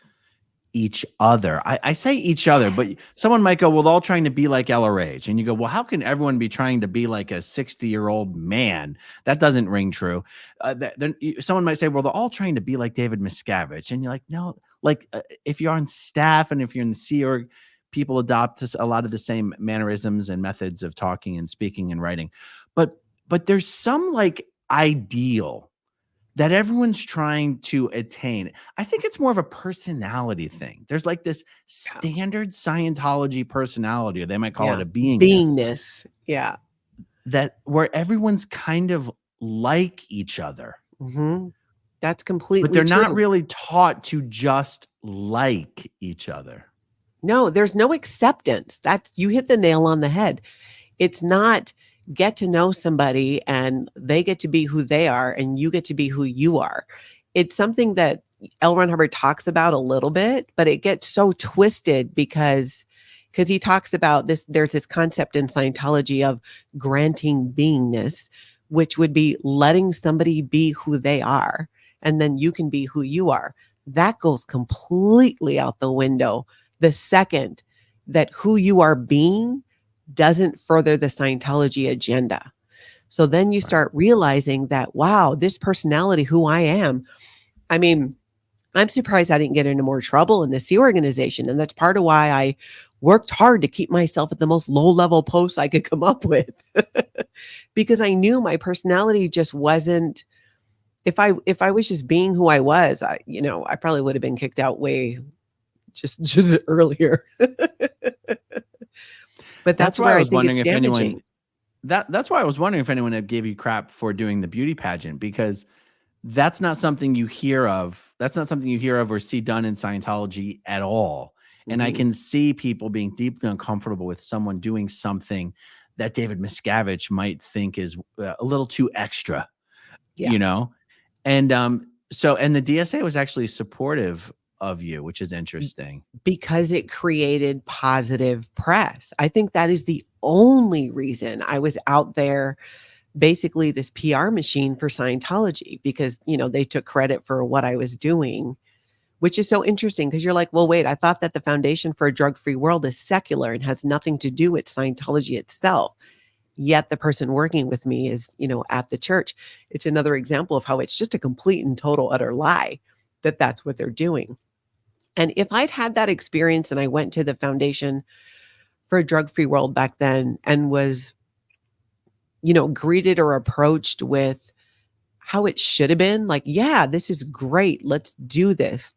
each other? I say each other, but someone might go, well, they're all trying to be like LRH. And you go, well, how can everyone be trying to be like a 60-year-old man? That doesn't ring true. Then someone might say, well, they're all trying to be like David Miscavige. And you're like, no, like if you're on staff and if you're in the Sea Org, people adopt a lot of the same mannerisms and methods of talking and speaking and writing. But there's some like ideal that everyone's trying to attain. I think it's more of a personality thing. There's like this standard Scientology personality, or they might call it a beingness. Yeah. That where everyone's kind of like each other. Mm-hmm. That's completely But they're true. not really taught to just like each other. No, there's no acceptance. You hit the nail on the head. It's not get to know somebody and they get to be who they are and you get to be who you are. It's something that L. Ron Hubbard talks about a little bit, but it gets so twisted because he talks about this. There's this concept in Scientology of granting beingness, which would be letting somebody be who they are, and then you can be who you are. That goes completely out the window the second that who you are being doesn't further the Scientology agenda. So then you start realizing that, wow, this personality, who I am, I mean, I'm surprised I didn't get into more trouble in the Sea organization. And that's part of why I worked hard to keep myself at the most low-level posts I could come up with. Because I knew my personality just wasn't, if I was just being who I was, I probably would have been kicked out way just earlier. But that's where I think it's damaging. That's why I was wondering if anyone had gave you crap for doing the beauty pageant, because that's not something you hear of. That's not something you hear of or see done in Scientology at all. And I can see people being deeply uncomfortable with someone doing something that David Miscavige might think is a little too extra, And and the DSA was actually supportive of you, which is interesting. Because it created positive press. I think that is the only reason I was out there, basically this PR machine for Scientology, because, they took credit for what I was doing, which is so interesting because you're like, well, wait, I thought that the Foundation for a Drug-Free World is secular and has nothing to do with Scientology itself. Yet the person working with me is, at the church. It's another example of how it's just a complete and total utter lie that that's what they're doing. And if I'd had that experience and I went to the Foundation for a Drug-Free World back then and was, greeted or approached with how it should have been, like, yeah, this is great. Let's do this.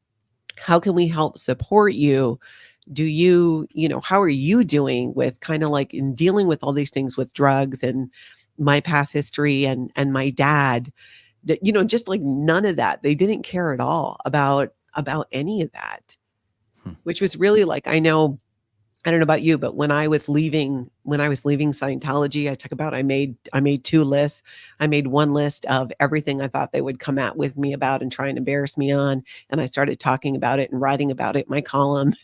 How can we help support you? Do you, how are you doing with kind of like in dealing with all these things with drugs and my past history and my dad, just like none of that. They didn't care at all about any of that, which was really like, I don't know about you, but when I was leaving Scientology, I made 2 lists. I made one list of everything I thought they would come at with me about and try and embarrass me on. And I started talking about it and writing about it in my column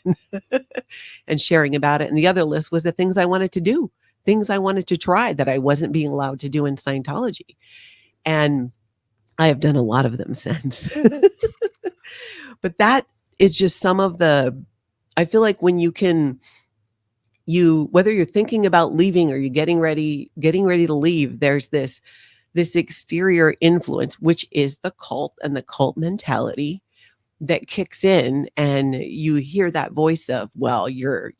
and sharing about it. And the other list was the things I wanted to do, things I wanted to try that I wasn't being allowed to do in Scientology. And I have done a lot of them since. But that it's just some of the, I feel like when whether you're thinking about leaving or you're getting ready to leave, there's this exterior influence, which is the cult and the cult mentality that kicks in, and you hear that voice of, well, you're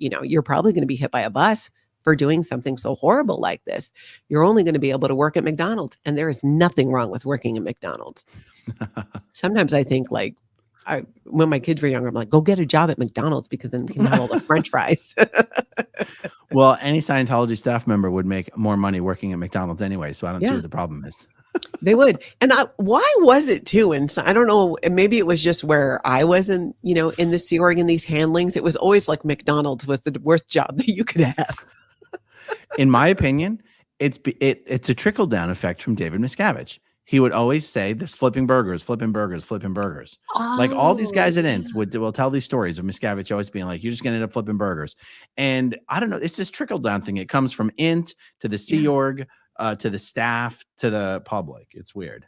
probably going to be hit by a bus for doing something so horrible like this. You're only going to be able to work at McDonald's, and there is nothing wrong with working at McDonald's. Sometimes I think, like, when my kids were younger, I'm like, go get a job at McDonald's because then we can have all the French fries. Well, any Scientology staff member would make more money working at McDonald's anyway, so I don't see what the problem is. They would. And why was it too? And so, I don't know, maybe it was just where I was in the Sea Org and these handlings. It was always like McDonald's was the worst job that you could have. In my opinion, it's a trickle down effect from David Miscavige. He would always say this: flipping burgers. Oh, Like all these guys at Int will tell these stories of Miscavige always being like, you're just going to end up flipping burgers. And I don't know, it's this trickle down thing. It comes from Int to the Sea Org, to the staff, to the public. It's weird.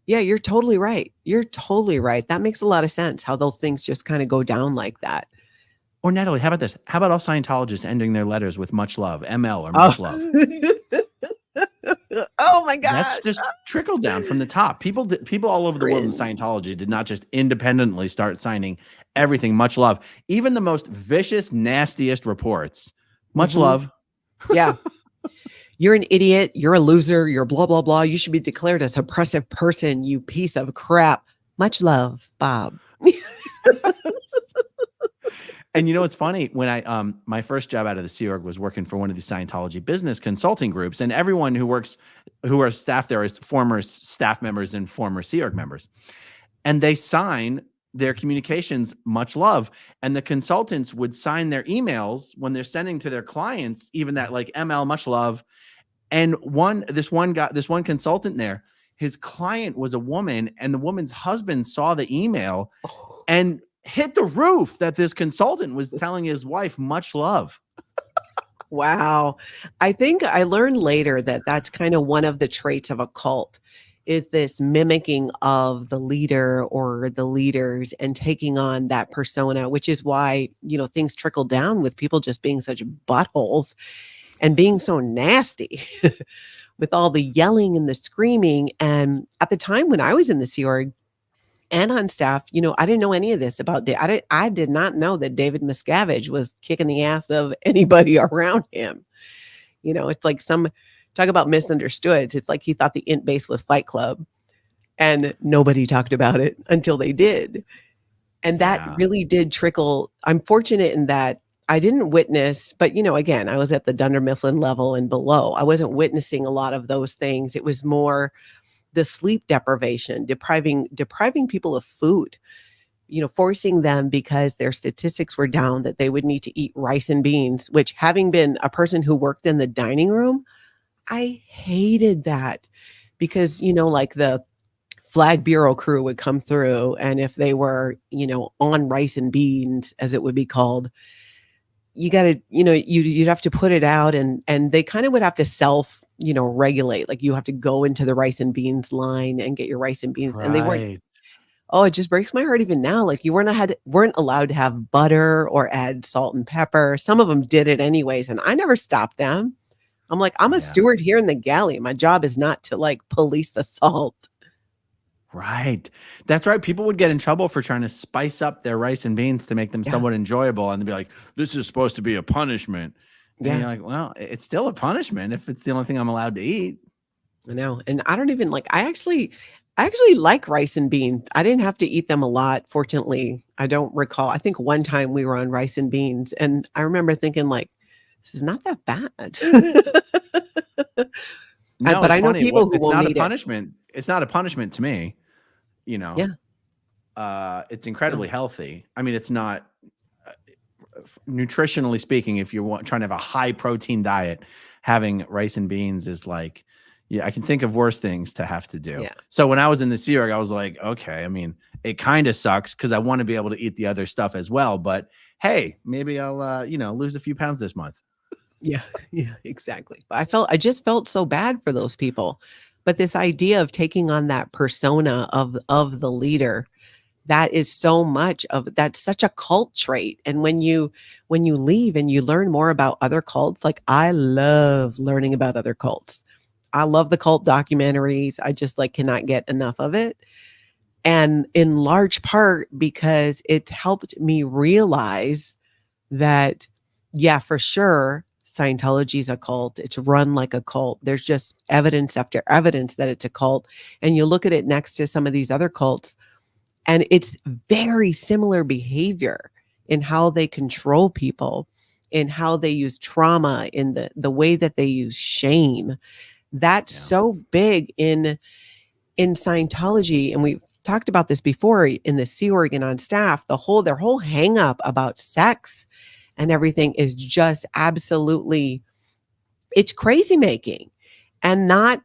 Yeah, you're totally right. That makes a lot of sense, how those things just kind of go down like that. Or Natalie, how about this? How about all Scientologists ending their letters with much love, ML or much love? Oh my gosh. That's just trickle down from the top. People all over the world in Scientology did not just independently start signing everything much love. Even the most vicious, nastiest reports, much love. Yeah. You're an idiot. You're a loser. You're blah, blah, blah. You should be declared a suppressive person, you piece of crap. Much love, Bob. And you know what's funny? When I my first job out of the Sea Org was working for one of the Scientology business consulting groups, and everyone who are staff there is former staff members and former Sea Org members, and they sign their communications much love, and the consultants would sign their emails when they're sending to their clients, even that like ML much love. And this one consultant there, his client was a woman, and the woman's husband saw the email and hit the roof that this consultant was telling his wife much love. Wow. I think I learned later that that's kind of one of the traits of a cult, is this mimicking of the leader or the leaders and taking on that persona, which is why, things trickle down with people just being such buttholes and being so nasty with all the yelling and the screaming. And at the time when I was in the Sea Org and on staff, I didn't know any of this about I did not know that David Miscavige was kicking the ass of anybody around him. It's like talk about misunderstood. It's like he thought the Int base was Fight Club, and nobody talked about it until they did. And that really did trickle. I'm fortunate in that I didn't witness, but again, I was at the Dunder Mifflin level and below. I wasn't witnessing a lot of those things. It was more the sleep deprivation, depriving people of food, forcing them, because their statistics were down, that they would need to eat rice and beans, which, having been a person who worked in the dining room, I hated that, because, like the flag bureau crew would come through, and if they were, on rice and beans, as it would be called, you got to, you'd have to put it out, and they kind of would have to self, regulate. Like, you have to go into the rice and beans line and get your rice and beans. Right. And they weren't, it just breaks my heart even now. Like, you weren't allowed to have butter or add salt and pepper. Some of them did it anyways, and I never stopped them. I'm like, I'm a steward here in the galley. My job is not to like police the salt. Right. That's right. People would get in trouble for trying to spice up their rice and beans to make them somewhat enjoyable. And they'd be like, this is supposed to be a punishment. And you're like, well, it's still a punishment if it's the only thing I'm allowed to eat. I know. And I don't even like, I actually like rice and beans. I didn't have to eat them a lot. Fortunately, I don't recall. I think one time we were on rice and beans, and I remember thinking like, this is not that bad. No, but I know funny. people who it's won't not eat a punishment. It's not a punishment to me. It's incredibly healthy. I mean, it's not nutritionally speaking. If you're trying to have a high protein diet, having rice and beans is like, I can think of worse things to have to do. Yeah. So when I was in the Sea Org, I was like, okay, I mean, it kind of sucks because I want to be able to eat the other stuff as well. But hey, maybe I'll, lose a few pounds this month. Yeah, exactly. I just felt so bad for those people. But this idea of taking on that persona of the leader that is so much of that's such a cult trait. And when you leave and you learn more about other cults, like I love learning about other cults. I love the cult documentaries. I just like cannot get enough of it. And in large part because it's helped me realize that, yeah, for sure, Scientology is a cult. It's run like a cult. There's just evidence after evidence that it's a cult. And you look at it next to some of these other cults, and it's very similar behavior in how they control people, in how they use trauma, in the way that they use shame. That's so big in Scientology. And we've talked about this before in the Sea Org and on staff. Their whole hang up about sex and everything is just absolutely, it's crazy making and not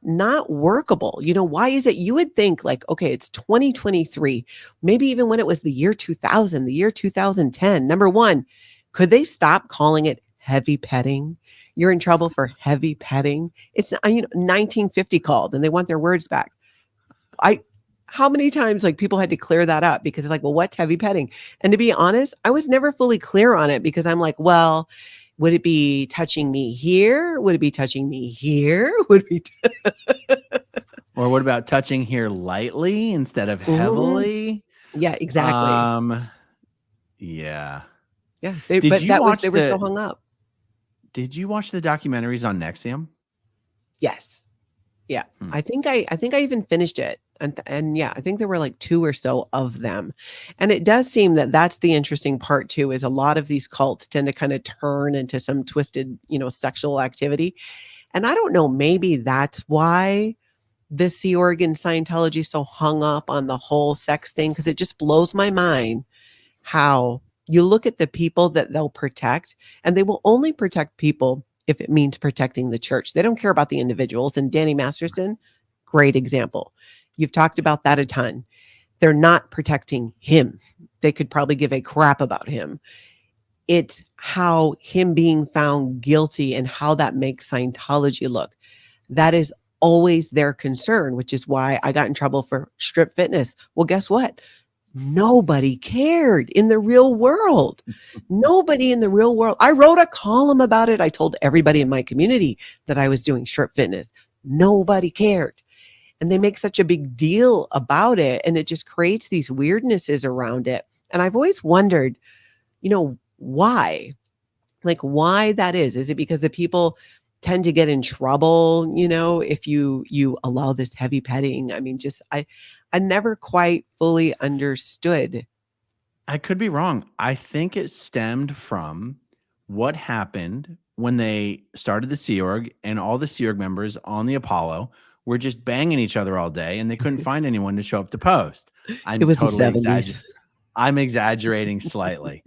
workable. You know, why is it you would think like, okay, it's 2023, maybe even when it was the year 2000, the year 2010, number one, could they stop calling it heavy petting? You're in trouble for heavy petting. It's 1950 called and they want their words back. How many times like people had to clear that up because it's like, well, what's heavy petting? And to be honest, I was never fully clear on it because I'm like, well, would it be touching me here? Would it be touching me here? Would it be or what about touching here lightly instead of heavily? Yeah, exactly. Yeah. Yeah. They were so hung up. Did you watch the documentaries on NXIVM? Yes. Yeah. I think I even finished it. And yeah, I think there were like 2 or so of them. And it does seem that that's the interesting part too, is a lot of these cults tend to kind of turn into some twisted, sexual activity. And I don't know, maybe that's why the Sea Org and Scientology is so hung up on the whole sex thing, because it just blows my mind how you look at the people that they'll protect, and they will only protect people if it means protecting the church. They don't care about the individuals. And Danny Masterson, great example. You've talked about that a ton. They're not protecting him. They could probably give a crap about him. It's how him being found guilty and how that makes Scientology look. That is always their concern, which is why I got in trouble for strip fitness. Well, guess what? Nobody cared in the real world. Nobody in the real world. I wrote a column about it. I told everybody in my community that I was doing strip fitness. Nobody cared. And they make such a big deal about it. And it just creates these weirdnesses around it. And I've always wondered, why? Like why that is. Is it because the people tend to get in trouble, if you allow this heavy petting? I mean, I never quite fully understood. I could be wrong. I think it stemmed from what happened when they started the Sea Org and all the Sea Org members on the Apollo were just banging each other all day and they couldn't find anyone to show up to post. It was totally the 70s. I'm exaggerating slightly.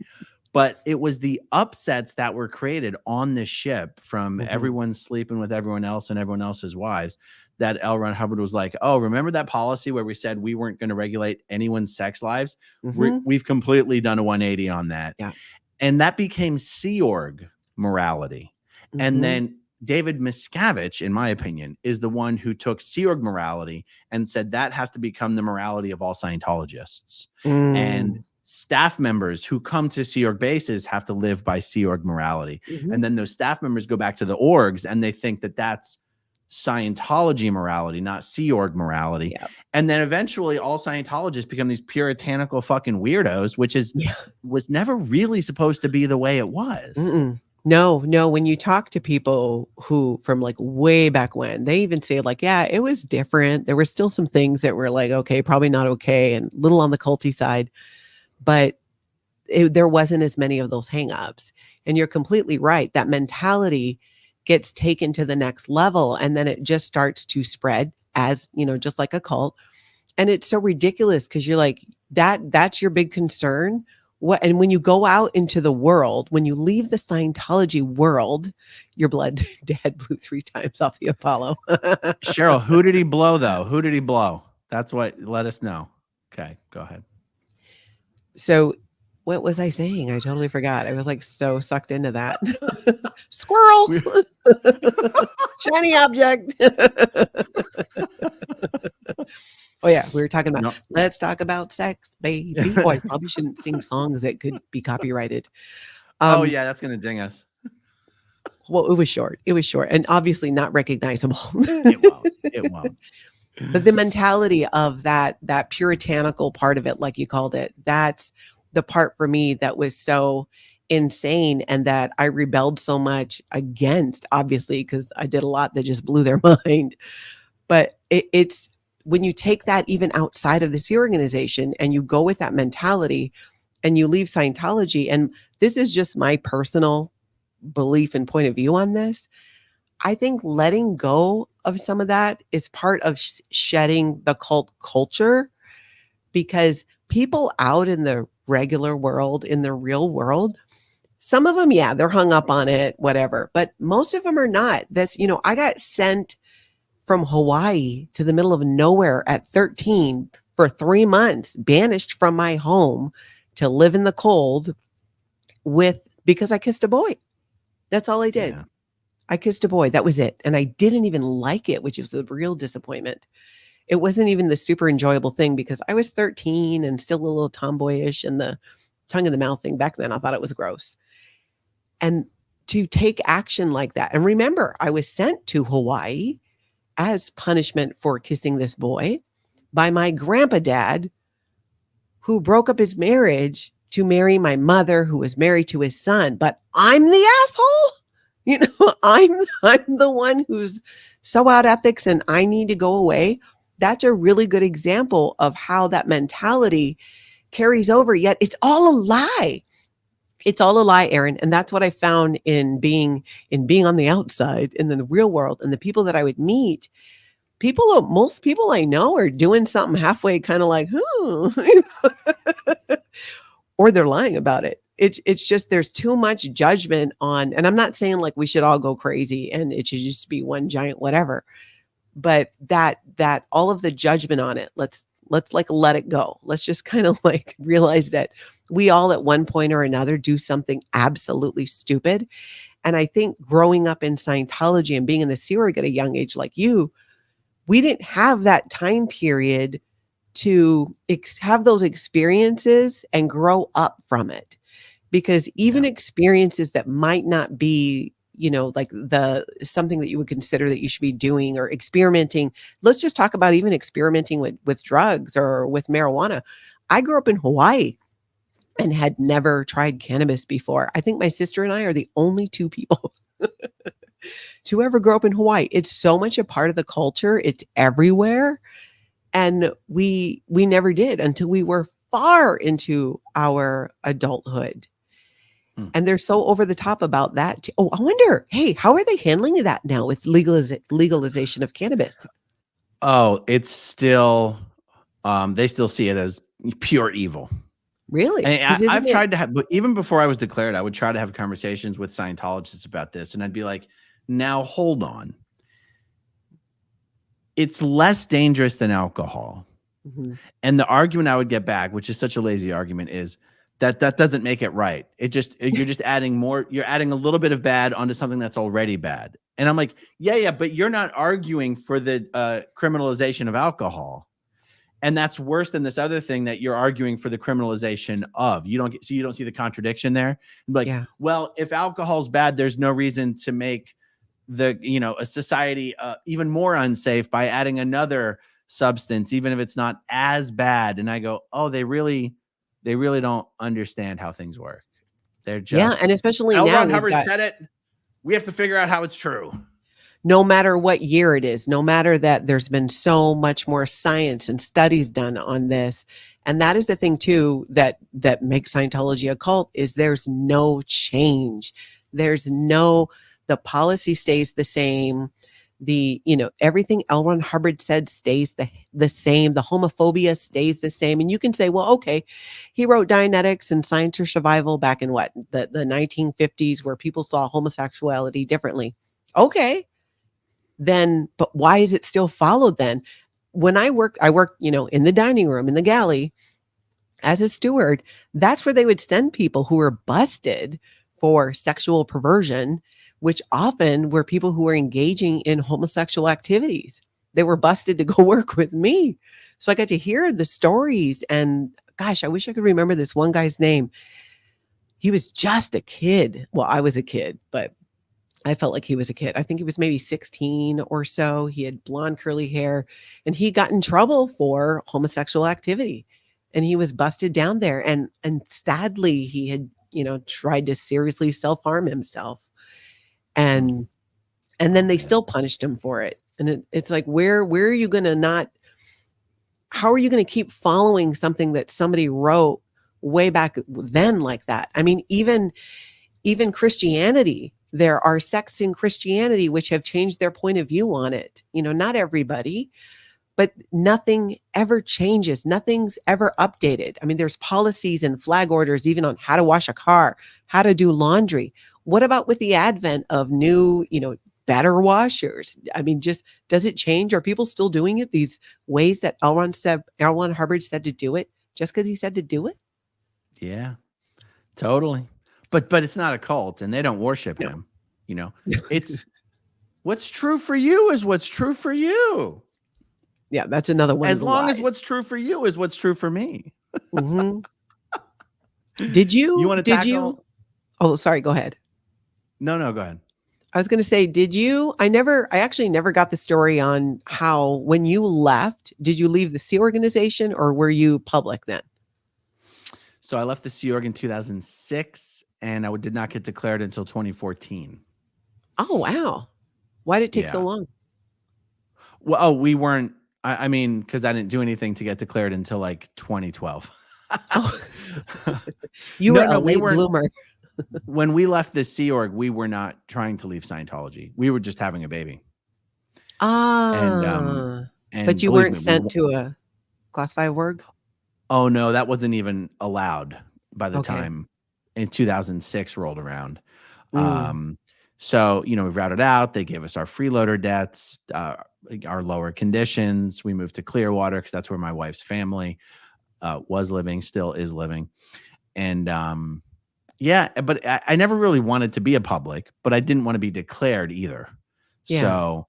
But it was the upsets that were created on this ship from everyone sleeping with everyone else and everyone else's wives that L. Ron Hubbard was like, oh, remember that policy where we said we weren't going to regulate anyone's sex lives? We've completely done a 180 on that. Yeah. And that became Sea Org morality. And then David Miscavige, in my opinion, is the one who took Sea Org morality and said that has to become the morality of all Scientologists. And staff members who come to Sea Org bases have to live by Sea Org morality. And then those staff members go back to the orgs and they think that that's Scientology morality, not Sea Org morality. Yep. And then eventually all Scientologists become these puritanical fucking weirdos, which was never really supposed to be the way it was. No. When you talk to people who from like way back when, they even say like, yeah, it was different. There were still some things that were like, okay, probably not okay, and little on the culty side, but there wasn't as many of those hangups. And you're completely right. That mentality gets taken to the next level, and then it just starts to spread as, just like a cult. And it's so ridiculous because you're like, that's your big concern. And when you go out into the world, when you leave the Scientology world, your dad blew 3 times off the Apollo. Cheryl, who did he blow though? Who did he blow? That's what, let us know. Okay, go ahead. So what was I saying? I totally forgot. I was like so sucked into that. Squirrel. Shiny object. Oh yeah, we were talking about No. let's talk about sex, baby. Oh, I probably shouldn't sing songs that could be copyrighted. Oh yeah, that's gonna ding us. Well, it was short. It was short and obviously not recognizable. It won't. It won't. But the mentality of that puritanical part of it, like you called it, that's the part for me that was so insane and that I rebelled so much against, obviously, because I did a lot that just blew their mind. But it's when you take that even outside of this organization and you go with that mentality and you leave Scientology, and this is just my personal belief and point of view on this. I think letting go of some of that is part of shedding the cult culture, because people out in the regular world, in the real world, some of them, yeah, they're hung up on it, whatever, but most of them are not. I got sent from Hawaii to the middle of nowhere at 13 for 3 months, banished from my home to live in the cold because I kissed a boy. That's all I did. Yeah. I kissed a boy. That was it. And I didn't even like it, which was a real disappointment. It wasn't even the super enjoyable thing because I was 13 and still a little tomboyish, and the tongue in the mouth thing back then, I thought it was gross. And to take action like that. And remember, I was sent to Hawaii as punishment for kissing this boy by my grandpa dad, who broke up his marriage to marry my mother, who was married to his son. But I'm the asshole. I'm the one who's so out ethics and I need to go away. That's a really good example of how that mentality carries over, yet it's all a lie. It's all a lie, Aaron. And that's what I found in being on the outside in the real world, and the people that I would meet. Most people I know are doing something halfway, kind of like, or they're lying about it. It's just, there's too much judgment on, and I'm not saying like we should all go crazy and it should just be one giant whatever, but that all of the judgment on it, let's like let it go. Let's just kind of like realize that we all at one point or another do something absolutely stupid. And I think growing up in Scientology and being in the Sea at a young age like you, we didn't have that time period to have those experiences and grow up from it. Because even experiences that might not be, like something that you would consider that you should be doing or experimenting. Let's just talk about even experimenting with drugs or with marijuana. I grew up in Hawaii and had never tried cannabis before. I think my sister and I are the only two people to ever grow up in Hawaii. It's so much a part of the culture. It's everywhere. And we never did until we were far into our adulthood. And they're so over the top about that. Oh, I wonder, hey, how are they handling that now with legalization of cannabis? Oh, it's still, they still see it as pure evil. Really? And I've tried to have, but even before I was declared, I would try to have conversations with Scientologists about this. And I'd be like, now hold on. It's less dangerous than alcohol. Mm-hmm. And the argument I would get back, which is such a lazy argument, is that doesn't make it right. You're just adding more, you're adding a little bit of bad onto something that's already bad. And I'm like, yeah, but you're not arguing for the criminalization of alcohol. And that's worse than this other thing that you're arguing for the criminalization of. You don't see the contradiction there. Like, well, if alcohol's bad, there's no reason to make a society even more unsafe by adding another substance, even if it's not as bad. And I go, oh, they really don't understand how things work. They're just, and especially L. now, Ron Hubbard said it. We have to figure out how it's true. No matter what year it is, no matter that there's been so much more science and studies done on this. And that is the thing too, that makes Scientology a cult, is there's no change. The policy stays the same. Everything L. Ron Hubbard said stays the same. The homophobia stays the same. And you can say, well, okay, he wrote Dianetics and Science for Survival back in the 1950s, where people saw homosexuality differently. Okay. Then, but why is it still followed then? When I worked, in the dining room, in the galley as a steward, that's where they would send people who were busted for sexual perversion, which often were people who were engaging in homosexual activities. they were busted to go work with me. So I got to hear the stories, and gosh, I wish I could remember this one guy's name. He was just a kid. Well, I was a kid, but I felt like he was a kid. I think he was maybe 16 or so. He had blonde curly hair, and he got in trouble for homosexual activity, and he was busted down there. And sadly, he had, tried to seriously self-harm himself. And then they still punished him for it. And it's like, where are you going to not, how are you going to keep following something that somebody wrote way back then like that? I mean, even Christianity, there are sects in Christianity which have changed their point of view on it. Not everybody, but nothing ever changes. Nothing's ever updated. I mean, there's policies and flag orders even on how to wash a car, how to do laundry. What about with the advent of new, better washers? I mean, just does it change? Are people still doing it these ways that L. Ron Hubbard said to do it just because he said to do it? Yeah, totally. But it's not a cult, and they don't worship him. It's what's true for you is what's true for you. Yeah, that's another one. As long as what's true for you is what's true for me. Mm-hmm. Did you? Oh, sorry. Go ahead. No, go ahead. I was going to say, did you? I actually never got the story on how, when you left, did you leave the Sea Organization, or were you public then? So I left the Sea Org in 2006, and I did not get declared until 2014. Oh, wow. Why did it take so long? Well, we weren't, I mean, because I didn't do anything to get declared until like 2012. Oh. You were a late bloomer. When we left the Sea Org, we were not trying to leave Scientology. We were just having a baby. And but you weren't sent to a Class 5 org? Oh, no, that wasn't even allowed by the time in 2006 rolled around. So, we routed out. They gave us our freeloader debts, our lower conditions. We moved to Clearwater because that's where my wife's family was living, still is living. And but I never really wanted to be a public, but I didn't want to be declared either. Yeah. So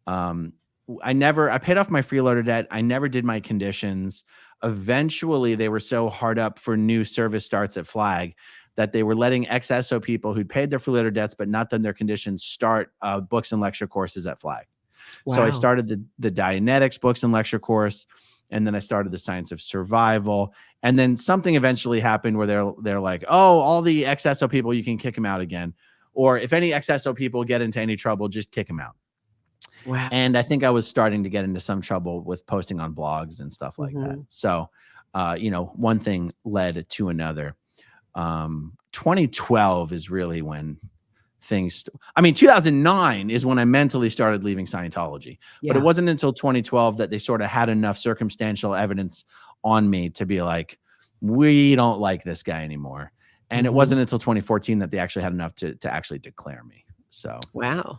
I paid off my freeloader debt. I never did my conditions. Eventually, they were so hard up for new service starts at Flag that they were letting ex-SO people who'd paid their freeloader debts but not done their conditions start books and lecture courses at Flag. Wow. So I started the Dianetics books and lecture course, and then I started the Science of Survival. And then something eventually happened where they're like, oh, all the ex-SO people, you can kick them out again. Or if any ex-SO people get into any trouble, just kick them out. Wow. And I think I was starting to get into some trouble with posting on blogs and stuff like that. So, one thing led to another. 2012 is really when things, 2009 is when I mentally started leaving Scientology, but it wasn't until 2012 that they sort of had enough circumstantial evidence on me to be like, we don't like this guy anymore. And it wasn't until 2014 that they actually had enough to actually declare me. So, wow.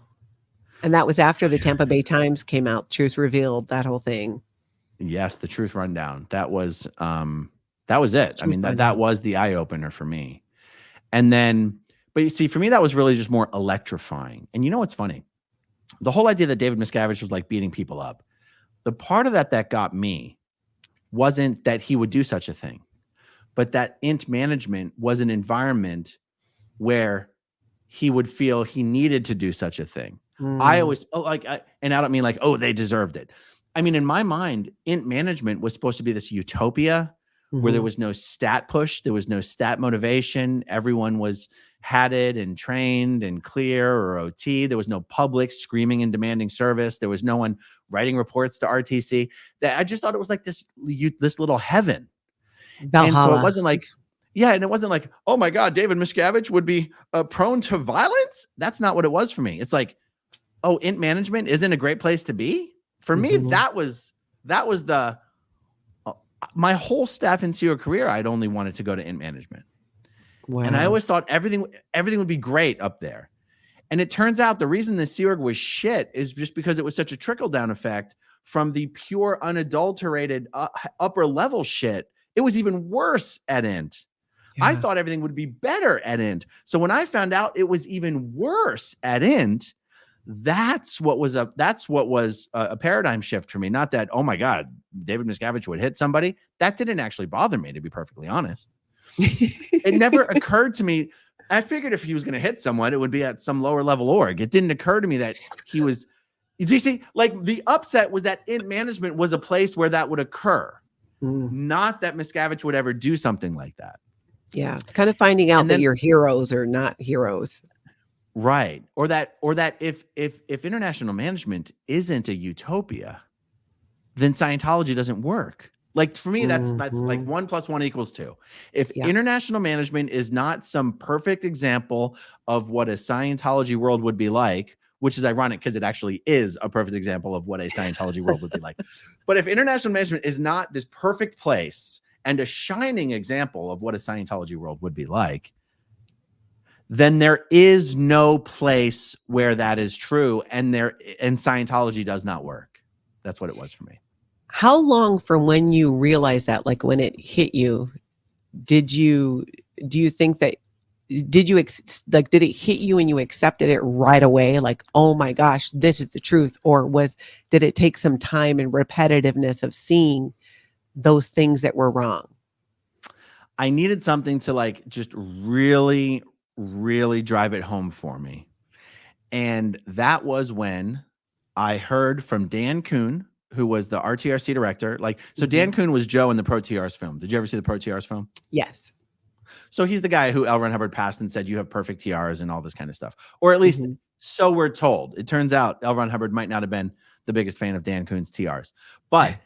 And that was after the Tampa Bay Times came out, Truth Revealed, that whole thing. Yes, the Truth Rundown. That was it. That was the eye opener for me. And then, but you see, for me, that was really just more electrifying. And you know what's funny? The whole idea that David Miscavige was like beating people up, the part of that got me wasn't that he would do such a thing, but that int management was an environment where he would feel he needed to do such a thing. I always, and I don't mean like, oh, they deserved it. I mean, in my mind, int management was supposed to be this utopia where there was no stat push. There was no stat motivation. Everyone was hatted and trained and clear or OT. There was no public screaming and demanding service. There was no one writing reports to RTC. That I just thought it was like this little heaven. Valhalla. And so it wasn't like, and it wasn't like, oh my God, David Miscavige would be prone to violence. That's not what it was for me. It's like, oh, int management isn't a great place to be. For me, that was the my whole staff and CEO career. I'd only wanted to go to int management. Wow. And I always thought everything would be great up there. And it turns out the reason the Sea Org was shit is just because it was such a trickle-down effect from the pure, unadulterated upper level shit. It was even worse at int. Yeah. I thought everything would be better at int. So when I found out it was even worse at int, That's what was a paradigm shift for me. Not that, oh my God, David Miscavige would hit somebody. That didn't actually bother me, to be perfectly honest. It never occurred to me. I figured if he was going to hit someone, it would be at some lower level org. It didn't occur to me that he was, you see, like the upset was that in management was a place where that would occur. Not that Miscavige would ever do something like that. Yeah. It's kind of finding out that your heroes are not heroes. Right. Or that if international management isn't a utopia, then Scientology doesn't work. Like for me, that's like 1 + 1 = 2. If international management is not some perfect example of what a Scientology world would be like, which is ironic because it actually is a perfect example of what a Scientology world would be like. But if international management is not this perfect place and a shining example of what a Scientology world would be like, then there is no place where that is true, and Scientology does not work. That's what it was for me. How long from when you realized that, like when it hit you, did you think that, did it hit you and you accepted it right away? Like, oh my gosh, this is the truth. Or did it take some time and repetitiveness of seeing those things that were wrong? I needed something to like just really, really drive it home for me. And that was when I heard from Dan Kuhn, who was the RTRC director. So Dan Kuhn was Joe in the Pro TRs film. Did you ever see the Pro TRs film? Yes. So he's the guy who L. Ron Hubbard passed and said, you have perfect TRs and all this kind of stuff. Or at least so we're told. It turns out L. Ron Hubbard might not have been the biggest fan of Dan Kuhn's TRs. But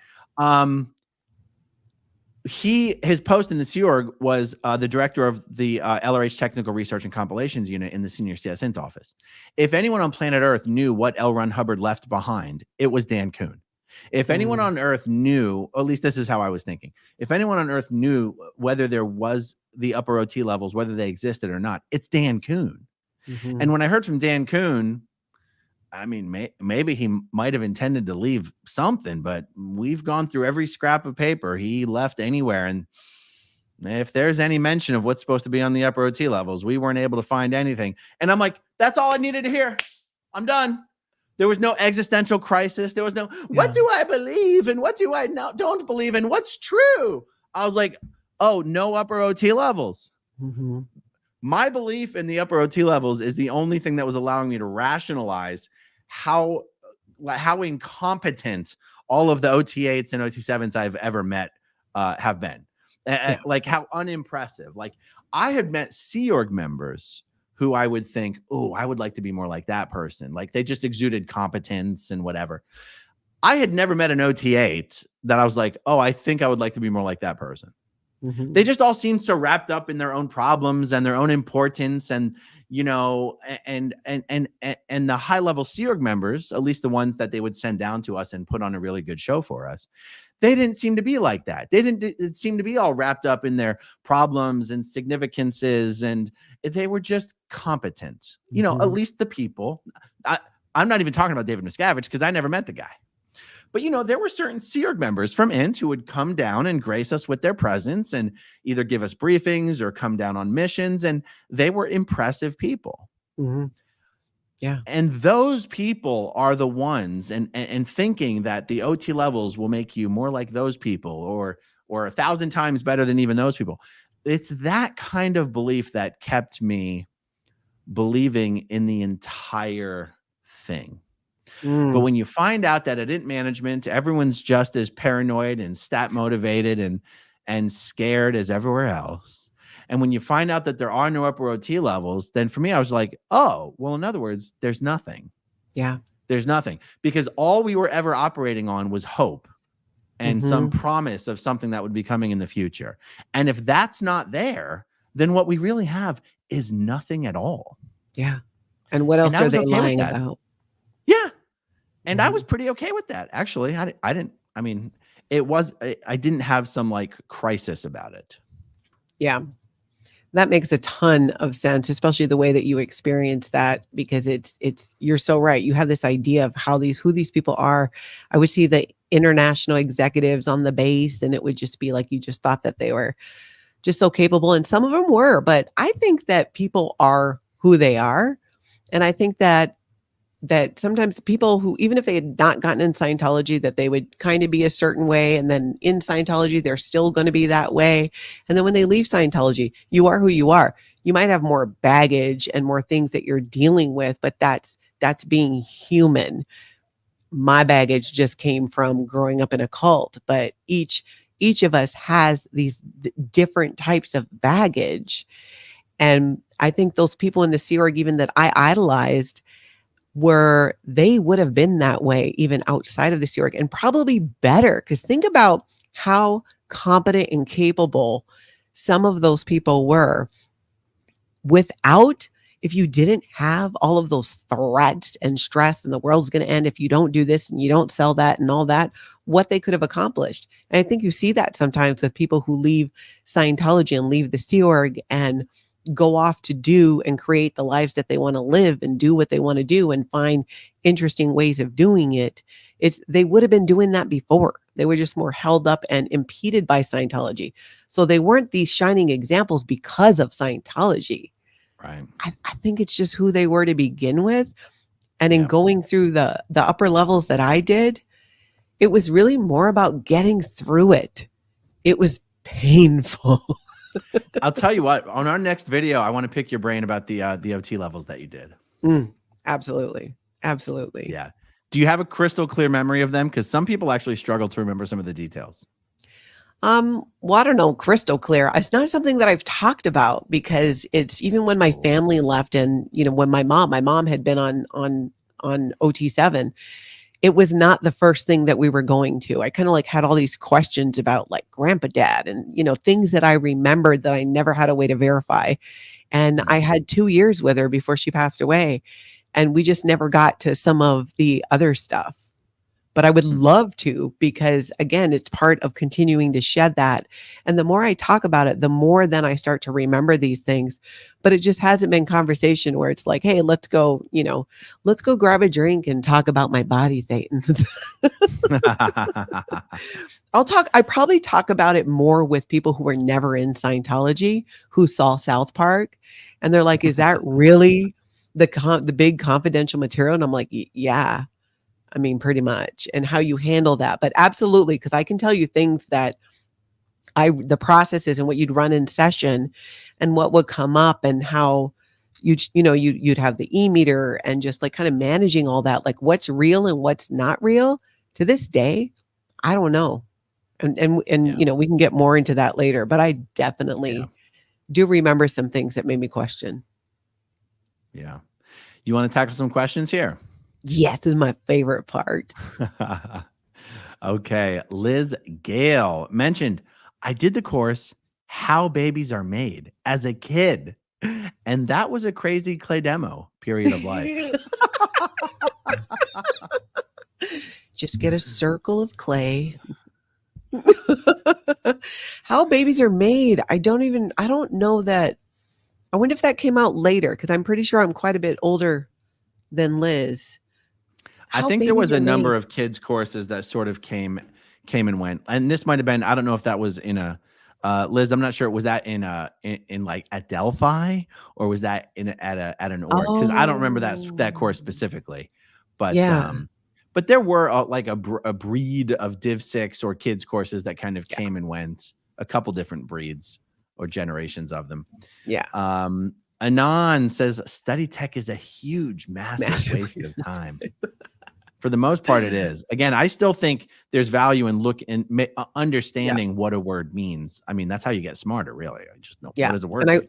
his post in the Sea Org was the director of the LRH Technical Research and Compilations Unit in the Senior CSINT office. If anyone on planet Earth knew what L. Ron Hubbard left behind, it was Dan Kuhn. If anyone on Earth knew, or at least this is how I was thinking, if anyone on Earth knew whether there was the upper OT levels, whether they existed or not, it's Dan Kuhn. And when I heard from Dan Kuhn, I mean, maybe he might have intended to leave something, but we've gone through every scrap of paper he left anywhere. And if there's any mention of what's supposed to be on the upper OT levels, we weren't able to find anything. And I'm like, that's all I needed to hear. I'm done. There was no existential crisis. There was no, what do I believe and what do I don't believe and what's true? I was like, oh, no upper OT levels. My belief in the upper OT levels is the only thing that was allowing me to rationalize how incompetent all of the OT8s and OT7s I've ever met have been. Like how unimpressive. Like I had met Sea Org members who I would think, oh, I would like to be more like that person. Like they just exuded competence and whatever. I had never met an OT8 that I was like, oh, I think I would like to be more like that person. They just all seem so wrapped up in their own problems and their own importance, and you know, and the high level Sea Org members, at least the ones that they would send down to us and put on a really good show for us, they didn't seem to be like that. They didn't seem to be all wrapped up in their problems and significances, and they were just competent. You know, at least the people. I'm not even talking about David Miscavige because I never met the guy. But, you know, there were certain Sea Org members from INT who would come down and grace us with their presence and either give us briefings or come down on missions. And they were impressive people. Yeah. And those people are the ones and thinking that the OT levels will make you more like those people or 1,000 times better than even those people. It's that kind of belief that kept me believing in the entire thing. But when you find out that at INT management, everyone's just as paranoid and stat motivated and scared as everywhere else. And when you find out that there are no upper OT levels, then for me, I was like, oh, well, in other words, there's nothing. Yeah. There's nothing, because all we were ever operating on was hope and some promise of something that would be coming in the future. And if that's not there, then what we really have is nothing at all. Yeah. And what else are they lying about? Yeah. And I was pretty okay with that. Actually, I didn't have some like crisis about it. Yeah. That makes a ton of sense, especially the way that you experience that, because you're so right. You have this idea of who these people are. I would see the international executives on the base, and it would just be like, you just thought that they were just so capable. And some of them were, but I think that people are who they are. And I think that that sometimes people who, even if they had not gotten in Scientology, that they would kind of be a certain way. And then in Scientology, they're still going to be that way. And then when they leave Scientology, you are who you are. You might have more baggage and more things that you're dealing with, but that's being human. My baggage just came from growing up in a cult, but each of us has these different types of baggage. And I think those people in the Sea Org, even that I idolized, they would have been that way even outside of the Sea Org, and probably better, because think about how competent and capable some of those people were without, if you didn't have all of those threats and stress and the world's going to end if you don't do this and you don't sell that and all that, what they could have accomplished. And I think you see that sometimes with people who leave Scientology and leave the Sea Org and go off to do and create the lives that they want to live and do what they want to do and find interesting ways of doing it. They would have been doing that before. They were just more held up and impeded by Scientology. So they weren't these shining examples because of Scientology. Right. I think it's just who they were to begin with. And in going through the upper levels that I did, it was really more about getting through it. It was painful. I'll tell you what, on our next video, I want to pick your brain about the OT levels that you did. Absolutely. Absolutely. Yeah. Do you have a crystal clear memory of them? Because some people actually struggle to remember some of the details. Well, I don't know, crystal clear. It's not something that I've talked about, because it's even when my family left, and when my mom had been on OT7, it was not the first thing that we were going to. I kind of had all these questions about grandpa dad and, things that I remembered that I never had a way to verify. And I had 2 years with her before she passed away, and we just never got to some of the other stuff. But I would love to, because again, it's part of continuing to shed that. And the more I talk about it, the more then I start to remember these things. But it just hasn't been conversation where it's like, hey, let's go grab a drink and talk about my body thetans. I probably talk about it more with people who were never in Scientology, who saw South Park. And they're like, is that really the big confidential material? And I'm like, yeah. I mean, pretty much, and how you handle that. But absolutely, because I can tell you things that the processes and what you'd run in session and what would come up, and how you'd have the e-meter and just kind of managing all that, what's real and what's not real. To this day, I don't know. And we can get more into that later, but I definitely do remember some things that made me question. Yeah. You want to tackle some questions here? Yes, this is my favorite part. Okay. Liz Gale mentioned, I did the course, How Babies Are Made, as a kid. And that was a crazy clay demo period of life. Just get a circle of clay. How babies are made. I don't know that. I wonder if that came out later, because I'm pretty sure I'm quite a bit older than Liz. I think there was a number of kids courses that sort of came and went. And this might've been, I don't know if that was in a, Liz, I'm not sure. Was that in at Delphi, or was that at an org? Cause I don't remember that course specifically, but, but there were a breed of Div 6 or kids courses that kind of came and went, a couple different breeds or generations of them. Yeah. Anon says study tech is a huge, massive waste of time. For the most part, it is. Again, I still think there's value in understanding what a word means. I mean, that's how you get smarter, really. I just know what is a word. And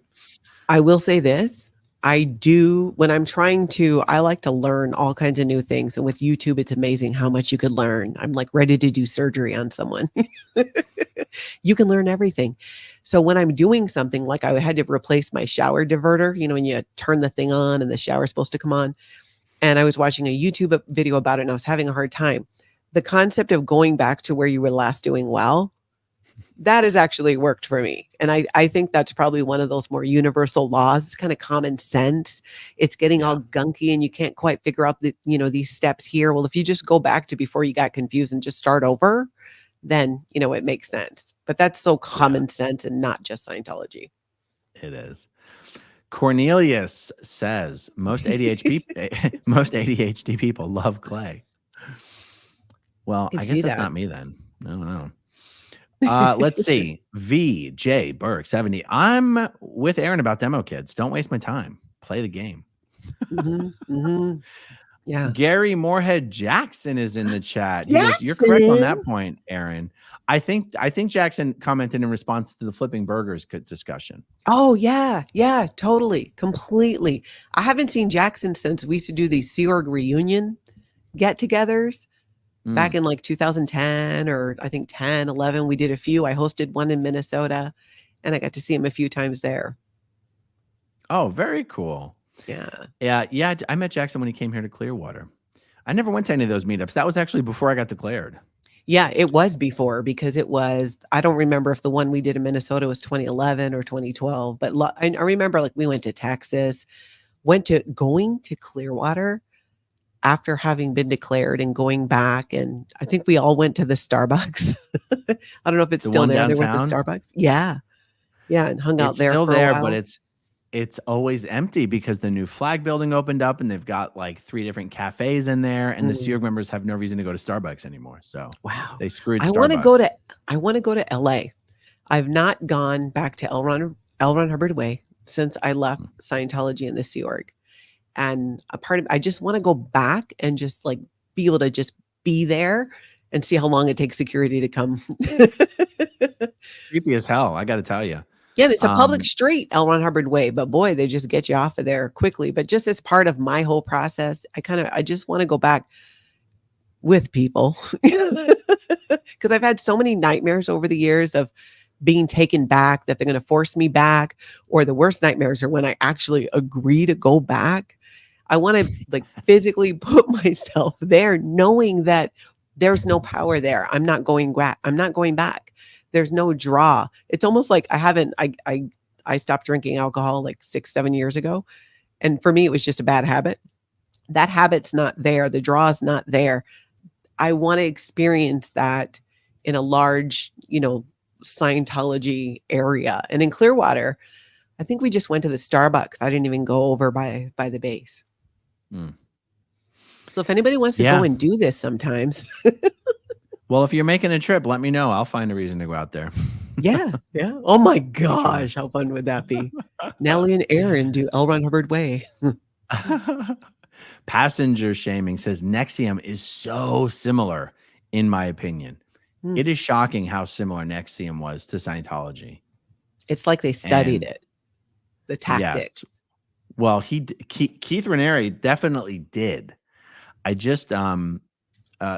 I will say this. I do, when I'm I like to learn all kinds of new things. And with YouTube, it's amazing how much you could learn. I'm ready to do surgery on someone. You can learn everything. So when I'm doing something, I had to replace my shower diverter, when you turn the thing on and the shower's supposed to come on. And I was watching a YouTube video about it, and I was having a hard time. The concept of going back to where you were last doing well, that has actually worked for me. And I think that's probably one of those more universal laws. It's kind of common sense. It's getting all gunky and you can't quite figure out these steps here. Well, if you just go back to before you got confused and just start over, then, it makes sense. But that's so common sense and not just Scientology. It is. Cornelius says most ADHD people love clay. Well, I guess that's not me then. No. Let's see. VJ Burke 70. I'm with Aaron about demo kids. Don't waste my time. Play the game. Yeah. Gary Moorhead Jackson is in the chat. He goes, "You're correct on that point, Aaron. I think Jackson commented in response to the flipping burgers discussion." Oh yeah, totally, completely. I haven't seen Jackson since we used to do these Sea Org reunion get-togethers back in like 2010 or I think 10, 11. We did a few. I hosted one in Minnesota, and I got to see him a few times there. Oh, very cool. Yeah. I met Jackson when he came here to Clearwater. I never went to any of those meetups. That was actually before I got declared. Yeah, it was before because it was, I don't remember if the one we did in Minnesota was 2011 or 2012, but I remember like we went to Texas, going to Clearwater after having been declared and going back. And I think we all went to the Starbucks. I don't know if it's still there. There was the Starbucks. Yeah. And hung out there for a while. But it's always empty because the new flag building opened up and they've got like 3 different cafes in there, and the Sea Org members have no reason to go to Starbucks anymore. So wow, they screwed Starbucks. I want to go to LA. I've not gone back to L. Ron Hubbard Way since I left Scientology and the Sea Org. And I just want to go back and just like be able to just be there and see how long it takes security to come. Creepy as hell, I got to tell you. Yeah, it's a public street, L. Ron Hubbard Way, but boy, they just get you off of there quickly. But just as part of my whole process, I just want to go back with people because I've had so many nightmares over the years of being taken back, that they're going to force me back, or the worst nightmares are when I actually agree to go back. I want to like physically put myself there, knowing that there's no power there. I'm not going back. There's no draw. It's almost like I stopped drinking alcohol like 6-7 years ago. And for me, it was just a bad habit. That habit's not there. The draw is not there. I want to experience that in a large, Scientology area. And in Clearwater, I think we just went to the Starbucks. I didn't even go over by the base. So if anybody wants to go and do this sometimes. Well, if you're making a trip, let me know. I'll find a reason to go out there. Yeah. Oh my gosh, how fun would that be? Natalie and Aaron do L. Ron Hubbard Way. Passenger Shaming says NXIVM is so similar, in my opinion. It is shocking how similar NXIVM was to Scientology. It's like they studied it, the tactics. Yes. Well, Keith Raniere definitely did. I just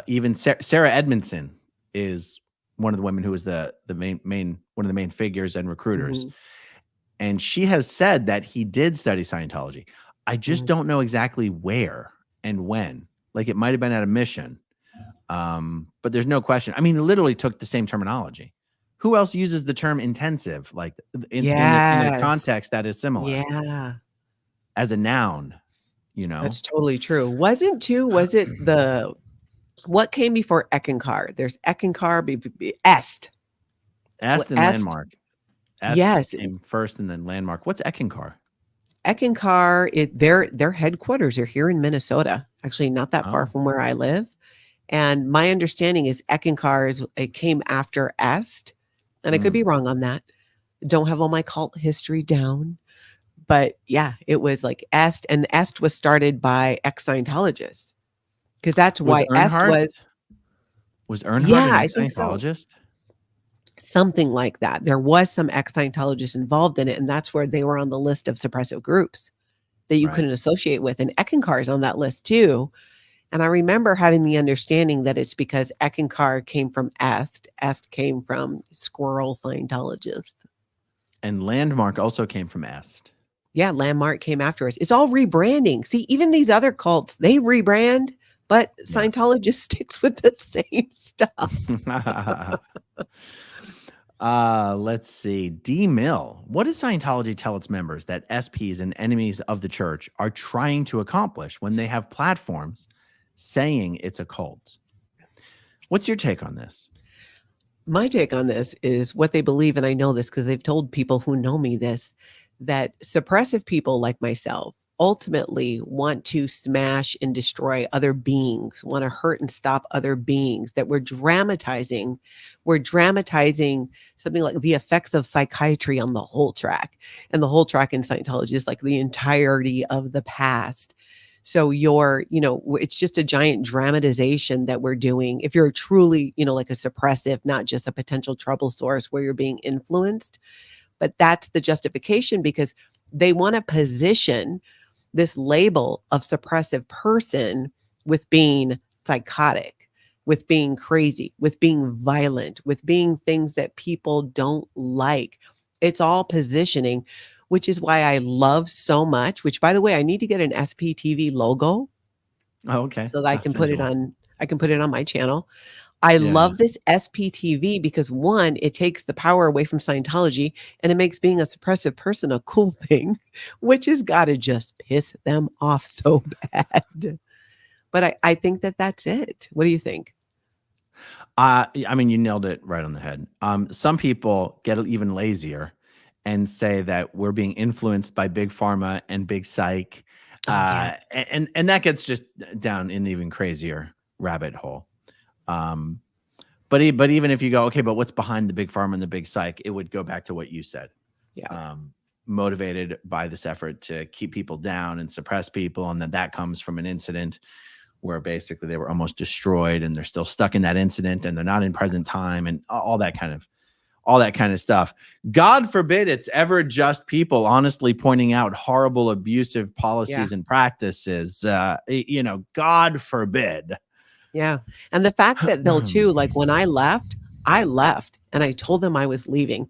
even Sarah Edmondson is one of the women who was the main one of the main figures and recruiters, and she has said that he did study Scientology. I just don't know exactly where and when. Like it might have been at a mission, but there's no question. I mean, it literally took the same terminology. Who else uses the term intensive like in a context that is similar? Yeah, as a noun. That's totally true. Was it what came before Eckankar? There's Eckankar, Est and Landmark. Est came first and then Landmark. What's Eckankar? Eckankar, their headquarters are here in Minnesota, actually not that far from where I live. And my understanding is Eckankar it came after Est, and I could be wrong on that. Don't have all my cult history down. But yeah, it was like Est, and Est was started by ex-Scientologists. Because that's why Est was Earnhardt an ex-Scientologist? So. Something like that. There was some ex-Scientologists involved in it, and that's where they were on the list of suppressive groups that you couldn't associate with. And Eckankar is on that list too. And I remember having the understanding that it's because Eckankar came from Est. Est came from Squirrel Scientologists. And Landmark also came from Est. Yeah, Landmark came afterwards. It's all rebranding. See, even these other cults, they rebrand, but Scientology sticks with the same stuff. Let's see. D. Mill. What does Scientology tell its members that SPs and enemies of the church are trying to accomplish when they have platforms saying it's a cult? What's your take on this? My take on this is what they believe, and I know this because they've told people who know me this, that suppressive people like myself ultimately want to smash and destroy other beings, want to hurt and stop other beings, that we're dramatizing something like the effects of psychiatry on the whole track. And the whole track in Scientology is like the entirety of the past. So it's just a giant dramatization that we're doing. If you're truly, like a suppressive, not just a potential trouble source where you're being influenced, but that's the justification, because they want to position this label of suppressive person with being psychotic, with being crazy, with being violent, with being things that people don't like. It's all positioning, which is why I love so much, which, by the way, I need to get an SPTV logo Oh, okay. so that I I'll can send put you it one. on my channel. I Yeah. love this SPTV because, one, it takes the power away from Scientology and it makes being a suppressive person a cool thing, which has got to just piss them off so bad. But I think that that's it. What do you think? I mean, you nailed it right on the head. Some people get even lazier and say that we're being influenced by big pharma and big psych, Oh, yeah. and that gets just down an even crazier rabbit hole. But even if you go, okay, but what's behind the big pharma and the big psych, it would go back to what you said. Yeah. Motivated by this effort to keep people down and suppress people, and that comes from an incident where basically they were almost destroyed and they're still stuck in that incident and they're not in present time, and all that kind of stuff. God forbid it's ever just people honestly pointing out horrible abusive policies and practices. God forbid. Yeah. And the fact that they'll too, like when I left and I told them I was leaving.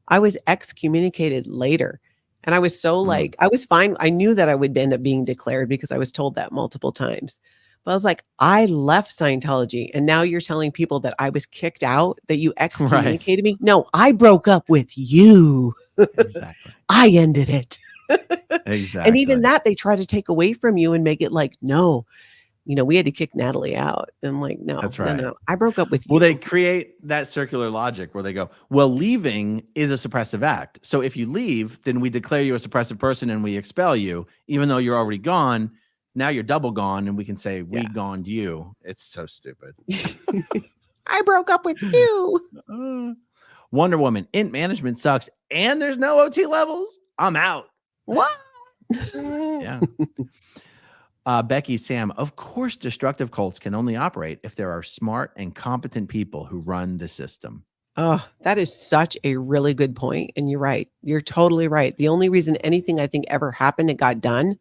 I was excommunicated later. And I was so like, I was fine. I knew that I would end up being declared because I was told that multiple times. But I was like, I left Scientology. And now you're telling people that I was kicked out, that you excommunicated me? No, I broke up with you. Exactly. I ended it. Exactly. And even that they try to take away from you and make it like, no, we had to kick Natalie out. And I'm like, no, That's right. no, I broke up with you. Well, they create that circular logic where they go, well, leaving is a suppressive act. So if you leave, then we declare you a suppressive person and we expel you, even though you're already gone. Now you're double gone, and we can say we goned you. It's so stupid. I broke up with you. Wonder Woman, int management sucks, and there's no OT levels. I'm out. What? Yeah. Becky, Sam, of course, destructive cults can only operate if there are smart and competent people who run the system. Oh, that is such a really good point. And you're right. You're totally right. The only reason anything I think ever happened and got done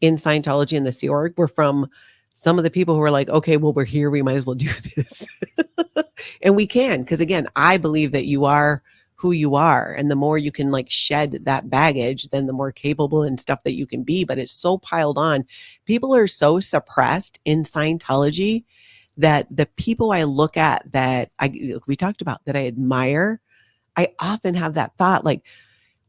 in Scientology and the Sea Org were from some of the people who were like, okay, well, we're here. We might as well do this. And we can, because again, I believe that you are who you are. And the more you can like shed that baggage, then the more capable and stuff that you can be. But it's so piled on. People are so suppressed in Scientology that the people I look at that we talked about that I admire, I often have that thought like,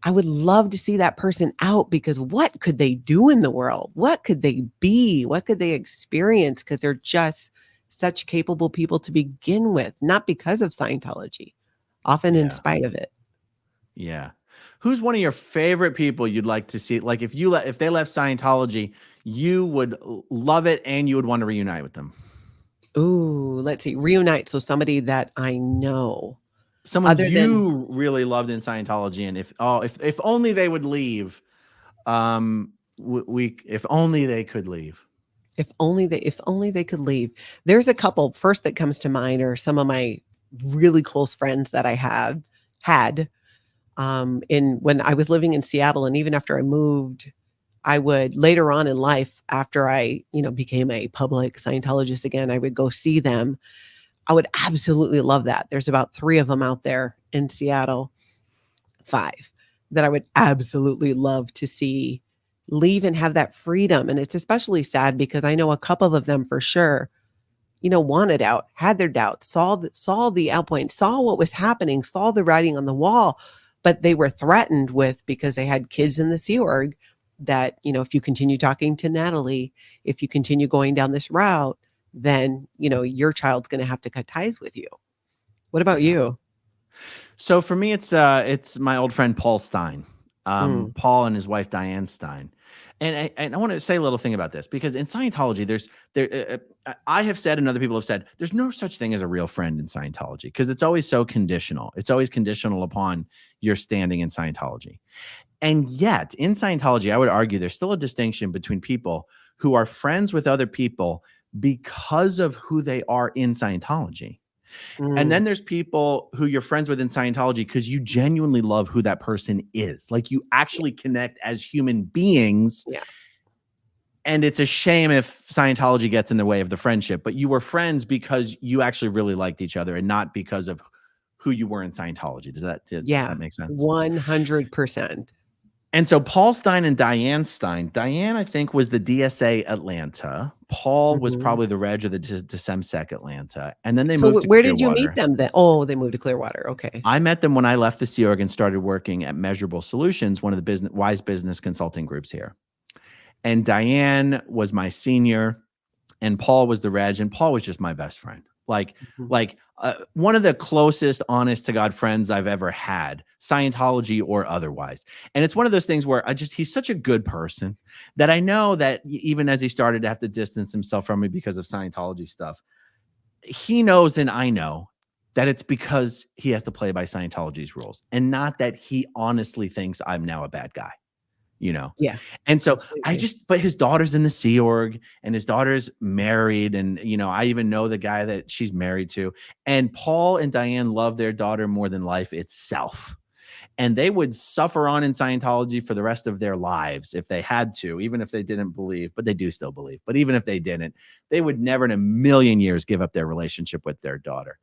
I would love to see that person out, because what could they do in the world? What could they be? What could they experience? Because they're just such capable people to begin with, not because of Scientology, often in spite of it. Yeah. Who's one of your favorite people you'd like to see? Like if they left Scientology, you would love it and you would want to reunite with them. Ooh, let's see. Reunite. So somebody that I know. Someone really loved in Scientology, and if only they would leave, if only they could leave. If only they could leave. There's a couple first that comes to mind are some of my really close friends that I have had when I was living in Seattle, and even after I moved, I would later on in life, after I, became a public Scientologist again, I would go see them. I would absolutely love that. There's about 3 of them out there in Seattle, 5 that I would absolutely love to see leave and have that freedom. And it's especially sad because I know a couple of them for sure, wanted out, had their doubts, saw the outpoint, saw what was happening, saw the writing on the wall, but they were threatened with, because they had kids in the Sea Org, that, if you continue talking to Natalie, if you continue going down this route, then, your child's going to have to cut ties with you. What about you? So for me, it's my old friend Paul Stein. Paul and his wife Diane Stein. And I want to say a little thing about this, because in Scientology, I have said, and other people have said, there's no such thing as a real friend in Scientology, because it's always so conditional. It's always conditional upon your standing in Scientology. And yet in Scientology, I would argue there's still a distinction between people who are friends with other people because of who they are in Scientology. And then there's people who you're friends with in Scientology because you genuinely love who that person is. Like, you actually connect as human beings. Yeah. And it's a shame if Scientology gets in the way of the friendship, but you were friends because you actually really liked each other and not because of who you were in Scientology. Does that make sense? 100%. And so Paul Stein and Diane Stein. Diane, I think, was the DSA Atlanta. Paul was probably the Reg of the DSEMSEC Atlanta. And then they moved to where Clearwater. did you meet them then? Oh, they moved to Clearwater. Okay. I met them when I left the Sea Org and started working at Measurable Solutions, one of the wise business consulting groups here. And Diane was my senior, and Paul was the Reg, and Paul was just my best friend. Like one of the closest, honest to God friends I've ever had, Scientology or otherwise. And it's one of those things where he's such a good person that I know that even as he started to have to distance himself from me because of Scientology stuff, he knows, and I know, that it's because he has to play by Scientology's rules, and not that he honestly thinks I'm now a bad guy. Yeah. And so but his daughter's in the Sea Org, and his daughter's married. And, I even know the guy that she's married to. And Paul and Diane love their daughter more than life itself. And they would suffer on in Scientology for the rest of their lives if they had to, even if they didn't believe, but they do still believe. But even if they didn't, they would never in a million years give up their relationship with their daughter.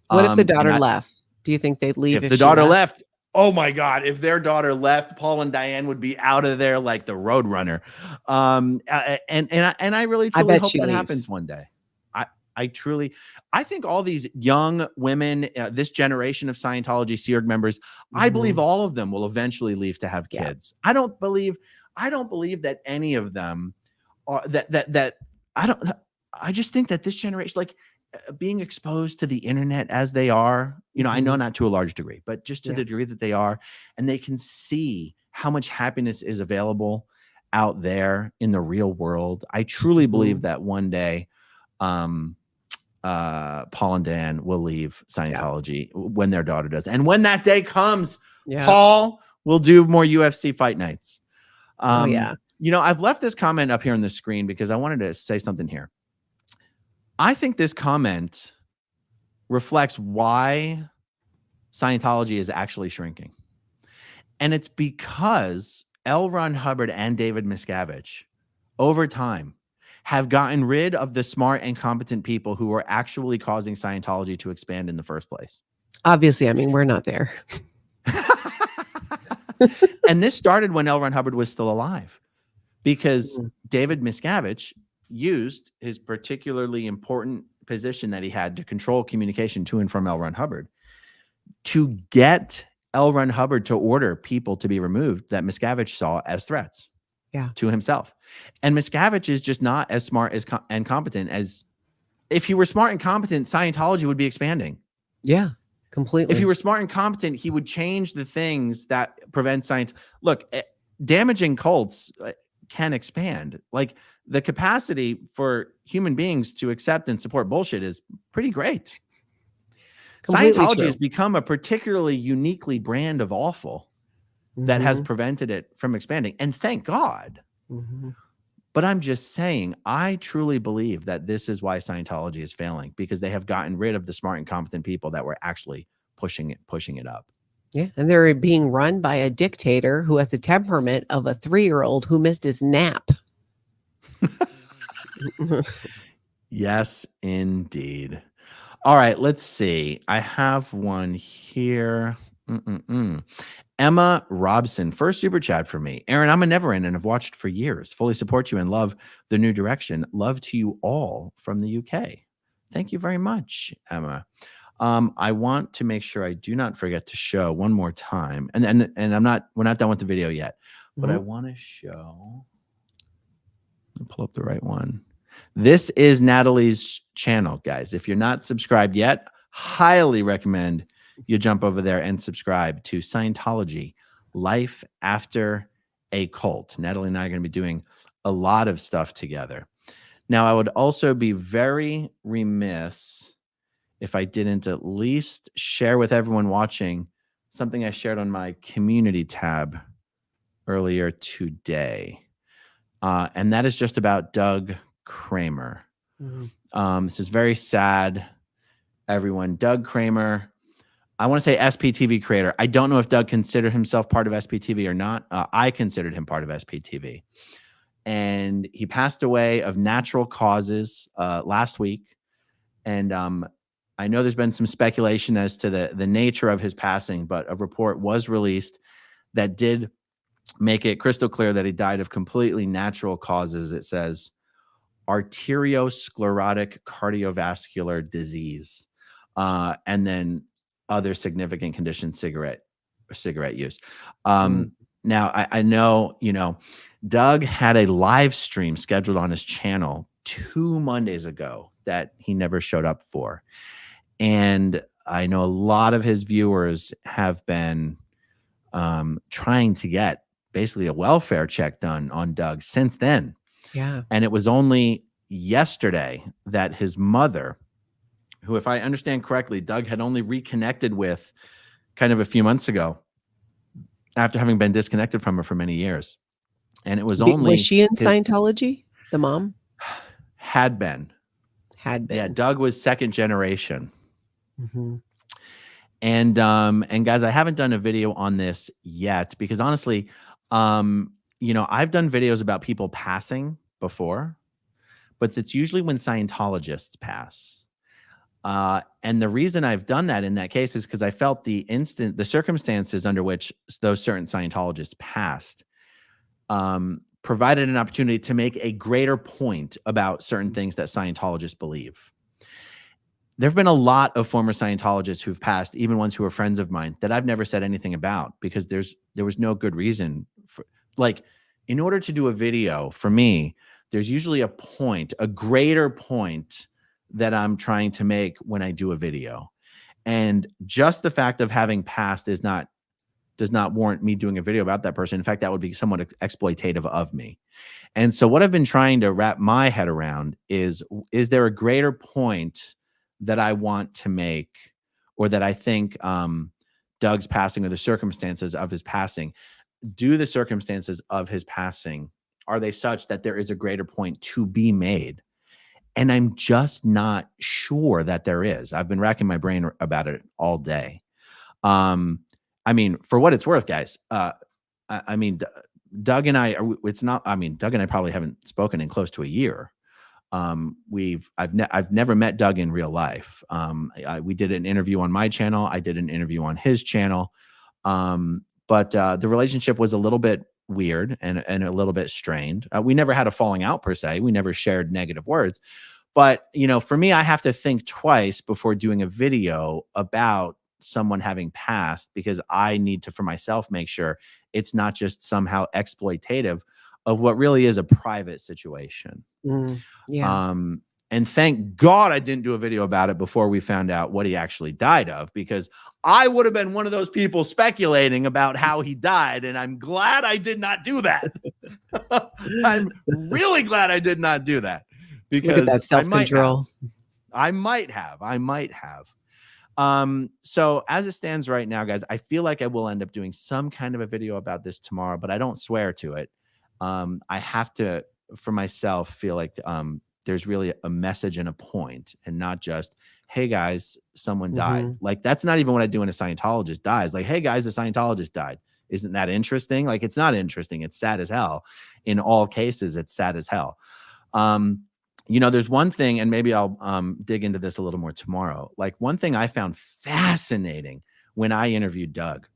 What if the daughter left? Do you think they'd leave if the daughter left? Oh my God, if their daughter left, Paul and Diane would be out of there like the Roadrunner. And I really truly hope that happens one day. I think all these young women, this generation of Scientology Sea Org members, I believe all of them will eventually leave to have kids. I don't believe that any of them are I just think that this generation, like, being exposed to the internet as they are, I know not to a large degree, but just to the degree that they are, and they can see how much happiness is available out there in the real world. I truly believe that one day, Paul and Dan will leave Scientology when their daughter does. And when that day comes, Paul will do more UFC fight nights. I've left this comment up here on the screen because I wanted to say something here. I think this comment reflects why Scientology is actually shrinking. And it's because L. Ron Hubbard and David Miscavige, over time, have gotten rid of the smart and competent people who were actually causing Scientology to expand in the first place. Obviously, I mean, we're not there. And this started when L. Ron Hubbard was still alive, because David Miscavige used his particularly important position that he had to control communication to and from L. Ron Hubbard to get L. Ron Hubbard to order people to be removed that Miscavige saw as threats to himself. And Miscavige is just not as smart and competent as, if he were smart and competent, Scientology would be expanding. Yeah, completely. If he were smart and competent, he would change the things that prevent science. Look, damaging cults can expand. Like, the capacity for human beings to accept and support bullshit is pretty great. Scientology has become a particularly uniquely brand of awful that has prevented it from expanding. And thank God. But I'm just saying, I truly believe that this is why Scientology is failing, because they have gotten rid of the smart and competent people that were actually pushing it up. Yeah, and they're being run by a dictator who has the temperament of a 3-year-old who missed his nap. Yes, indeed. All right, let's see. I have one here. Emma Robson, first super chat for me. Aaron, I'm a never end and have watched for years. Fully support you and love the new direction. Love to you all from the UK. Thank you very much, Emma. I want to make sure I do not forget to show one more time. And we're not done with the video yet, but I want to show. Pull up the right one. This is Natalie's channel, guys. If you're not subscribed yet, highly recommend you jump over there and subscribe to Scientology Life After a Cult. Natalie and I are going to be doing a lot of stuff together. Now, I would also be very remiss if I didn't at least share with everyone watching something I shared on my community tab earlier today. And that is just about Doug Kramer. This is very sad, everyone. Doug Kramer, I want to say SPTV creator. I don't know if Doug considered himself part of SPTV or not. I considered him part of SPTV. And he passed away of natural causes last week. And I know there's been some speculation as to the nature of his passing, but a report was released that did make it crystal clear that he died of completely natural causes. It says arteriosclerotic cardiovascular disease, and then other significant conditions, cigarette use. Now, I know, Doug had a live stream scheduled on his channel 2 Mondays ago that he never showed up for. And I know a lot of his viewers have been trying to get basically a welfare check done on Doug since then. Yeah. And it was only yesterday that his mother, who, if I understand correctly, Doug had only reconnected with kind of a few months ago after having been disconnected from her for many years. And it was only... Was she in Scientology? The mom? Had been. Yeah, Doug was second generation. And guys, I haven't done a video on this yet because honestly, I've done videos about people passing before, but it's usually when Scientologists pass. And the reason I've done that in that case is because I felt the circumstances under which those certain Scientologists passed provided an opportunity to make a greater point about certain things that Scientologists believe. There have been a lot of former Scientologists who've passed, even ones who are friends of mine, that I've never said anything about because there was no good reason for, like, in order to do a video for me, there's usually a greater point that I'm trying to make when I do a video. And just the fact of having passed does not warrant me doing a video about that person. In fact, that would be somewhat exploitative of me. And so what I've been trying to wrap my head around is there a greater point that I want to make, or that I think Doug's passing, or the circumstances of his passing, do the circumstances of his passing, are they such that there is a greater point to be made? And I'm just not sure that there is. I've been racking my brain about it all day. I mean, for what it's worth, guys, Doug and I, Doug and I probably haven't spoken in close to a year. I've never met Doug in real life. We did an interview on my channel. I did an interview on his channel. But the relationship was a little bit weird and a little bit strained. We never had a falling out per se. We never shared negative words. But, for me, I have to think twice before doing a video about someone having passed, because I need to, for myself, make sure it's not just somehow exploitative of what really is a private situation. Yeah. And thank God I didn't do a video about it before we found out what he actually died of, because I would have been one of those people speculating about how he died. And I'm glad I did not do that. I'm really glad I did not do that, because look at that self-control. I might have. So as it stands right now, guys, I feel like I will end up doing some kind of a video about this tomorrow, but I don't swear to it. I have to, for myself, feel like there's really a message and a point, and not just, hey guys, someone died. Like, that's not even what I do when a Scientologist dies. Like, hey guys, a Scientologist died. Isn't that interesting? Like, it's not interesting. It's sad as hell. In all cases, it's sad as hell. There's one thing, and maybe I'll dig into this a little more tomorrow. Like, one thing I found fascinating when I interviewed Doug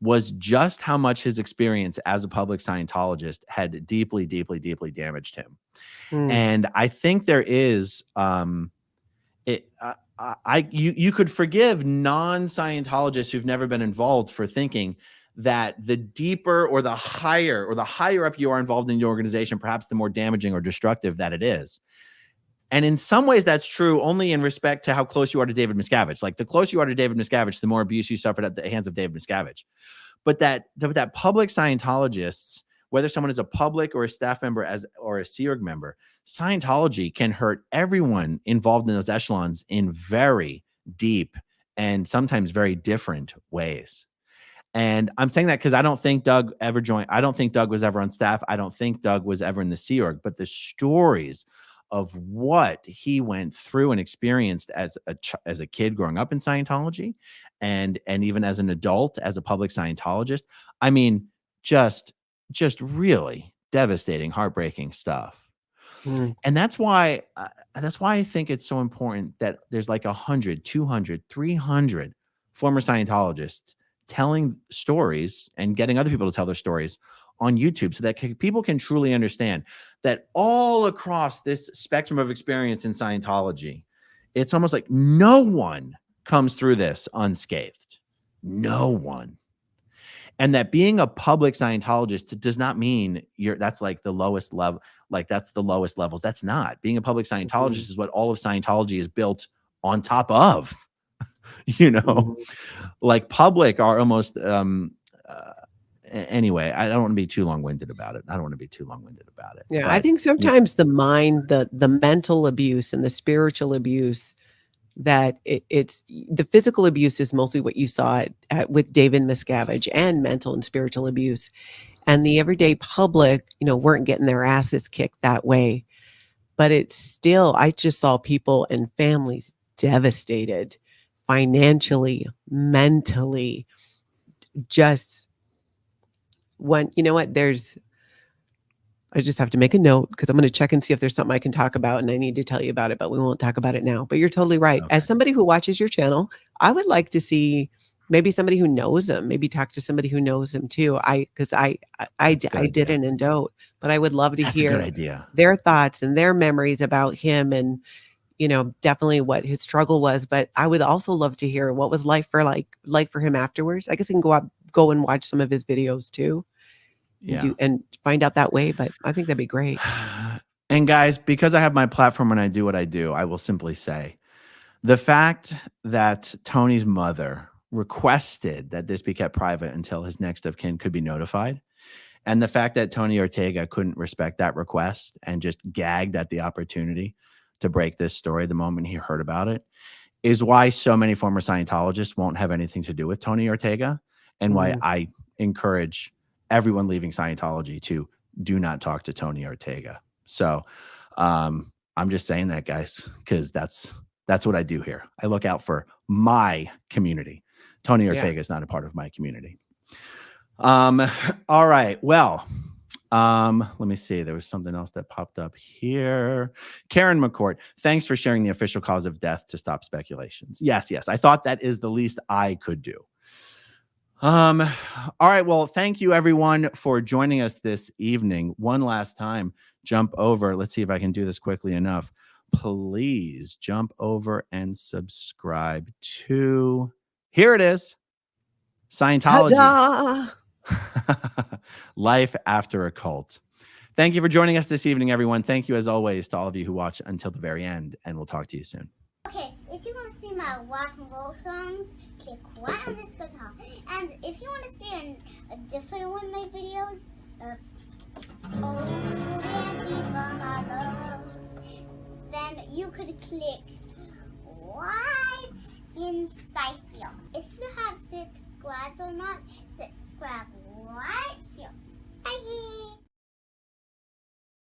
was just how much his experience as a public Scientologist had deeply, deeply, deeply damaged him. And I think there is, you could forgive non-Scientologists who've never been involved for thinking that the deeper or the higher up you are involved in the organization, perhaps the more damaging or destructive that it is. And in some ways that's true only in respect to how close you are to David Miscavige. Like, the closer you are to David Miscavige, the more abuse you suffered at the hands of David Miscavige. but that public Scientologists, whether someone is a public or a staff member or a Sea Org member, Scientology can hurt everyone involved in those echelons in very deep and sometimes very different ways. And I'm saying that because I don't think Doug ever joined. I don't think Doug was ever on staff. I don't think Doug was ever in the Sea Org. But the stories of what he went through and experienced as a kid growing up in Scientology, and even as an adult, as a public Scientologist, I mean, just really devastating, heartbreaking stuff. And that's why I think it's so important that there's like 100, 200, 300 former Scientologists telling stories and getting other people to tell their stories on YouTube, so that people can truly understand that all across this spectrum of experience in Scientology, it's almost like no one comes through this unscathed. No one. And that being a public Scientologist does not mean that's like the lowest level, like that's the lowest levels. That's not. Being a public Scientologist is what all of Scientology is built on top of. Like public are almost anyway, I don't want to be too long-winded about it. Yeah, I think sometimes the mind, the mental abuse and the spiritual abuse, that it's the physical abuse is mostly what you saw with David Miscavige, and mental and spiritual abuse. And the everyday public, weren't getting their asses kicked that way. But it's still, I just saw people and families devastated financially, mentally, just when, I just have to make a note because I'm going to check and see if there's something I can talk about, and I need to tell you about it, but we won't talk about it now. But you're totally right. Okay. As somebody who watches your channel, I would like to see maybe somebody who knows him, maybe talk to somebody who knows him too. I didn't and don't, but I would love to hear their thoughts and their memories about him, and definitely what his struggle was. But I would also love to hear what was life for him afterwards. I guess I can go and watch some of his videos too. And find out that way. But I think that'd be great. And guys, because I have my platform and I do what I do, I will simply say the fact that Tony's mother requested that this be kept private until his next of kin could be notified, and the fact that Tony Ortega couldn't respect that request and just gagged at the opportunity to break this story the moment he heard about it, is why so many former Scientologists won't have anything to do with Tony Ortega, and why I encourage everyone leaving Scientology to do not talk to Tony Ortega. So I'm just saying that, guys, because that's what I do here. I look out for my community. Tony Ortega is not a part of my community. All right. Well, let me see. There was something else that popped up here. Karen McCourt, thanks for sharing the official cause of death to stop speculations. Yes. I thought that is the least I could do. All right. Well, thank you everyone for joining us this evening. One last time, jump over. Let's see if I can do this quickly enough. Please jump over and subscribe to, here it is, Scientology. Life After a Cult. Thank you for joining us this evening, everyone. Thank you as always to all of you who watch until the very end, and we'll talk to you soon. Okay, if you want to see my rock and roll songs, click right on this guitar. And if you want to see a different one of my videos, then you could click right inside here. If you have subscribed or not, subscribe right here. Bye.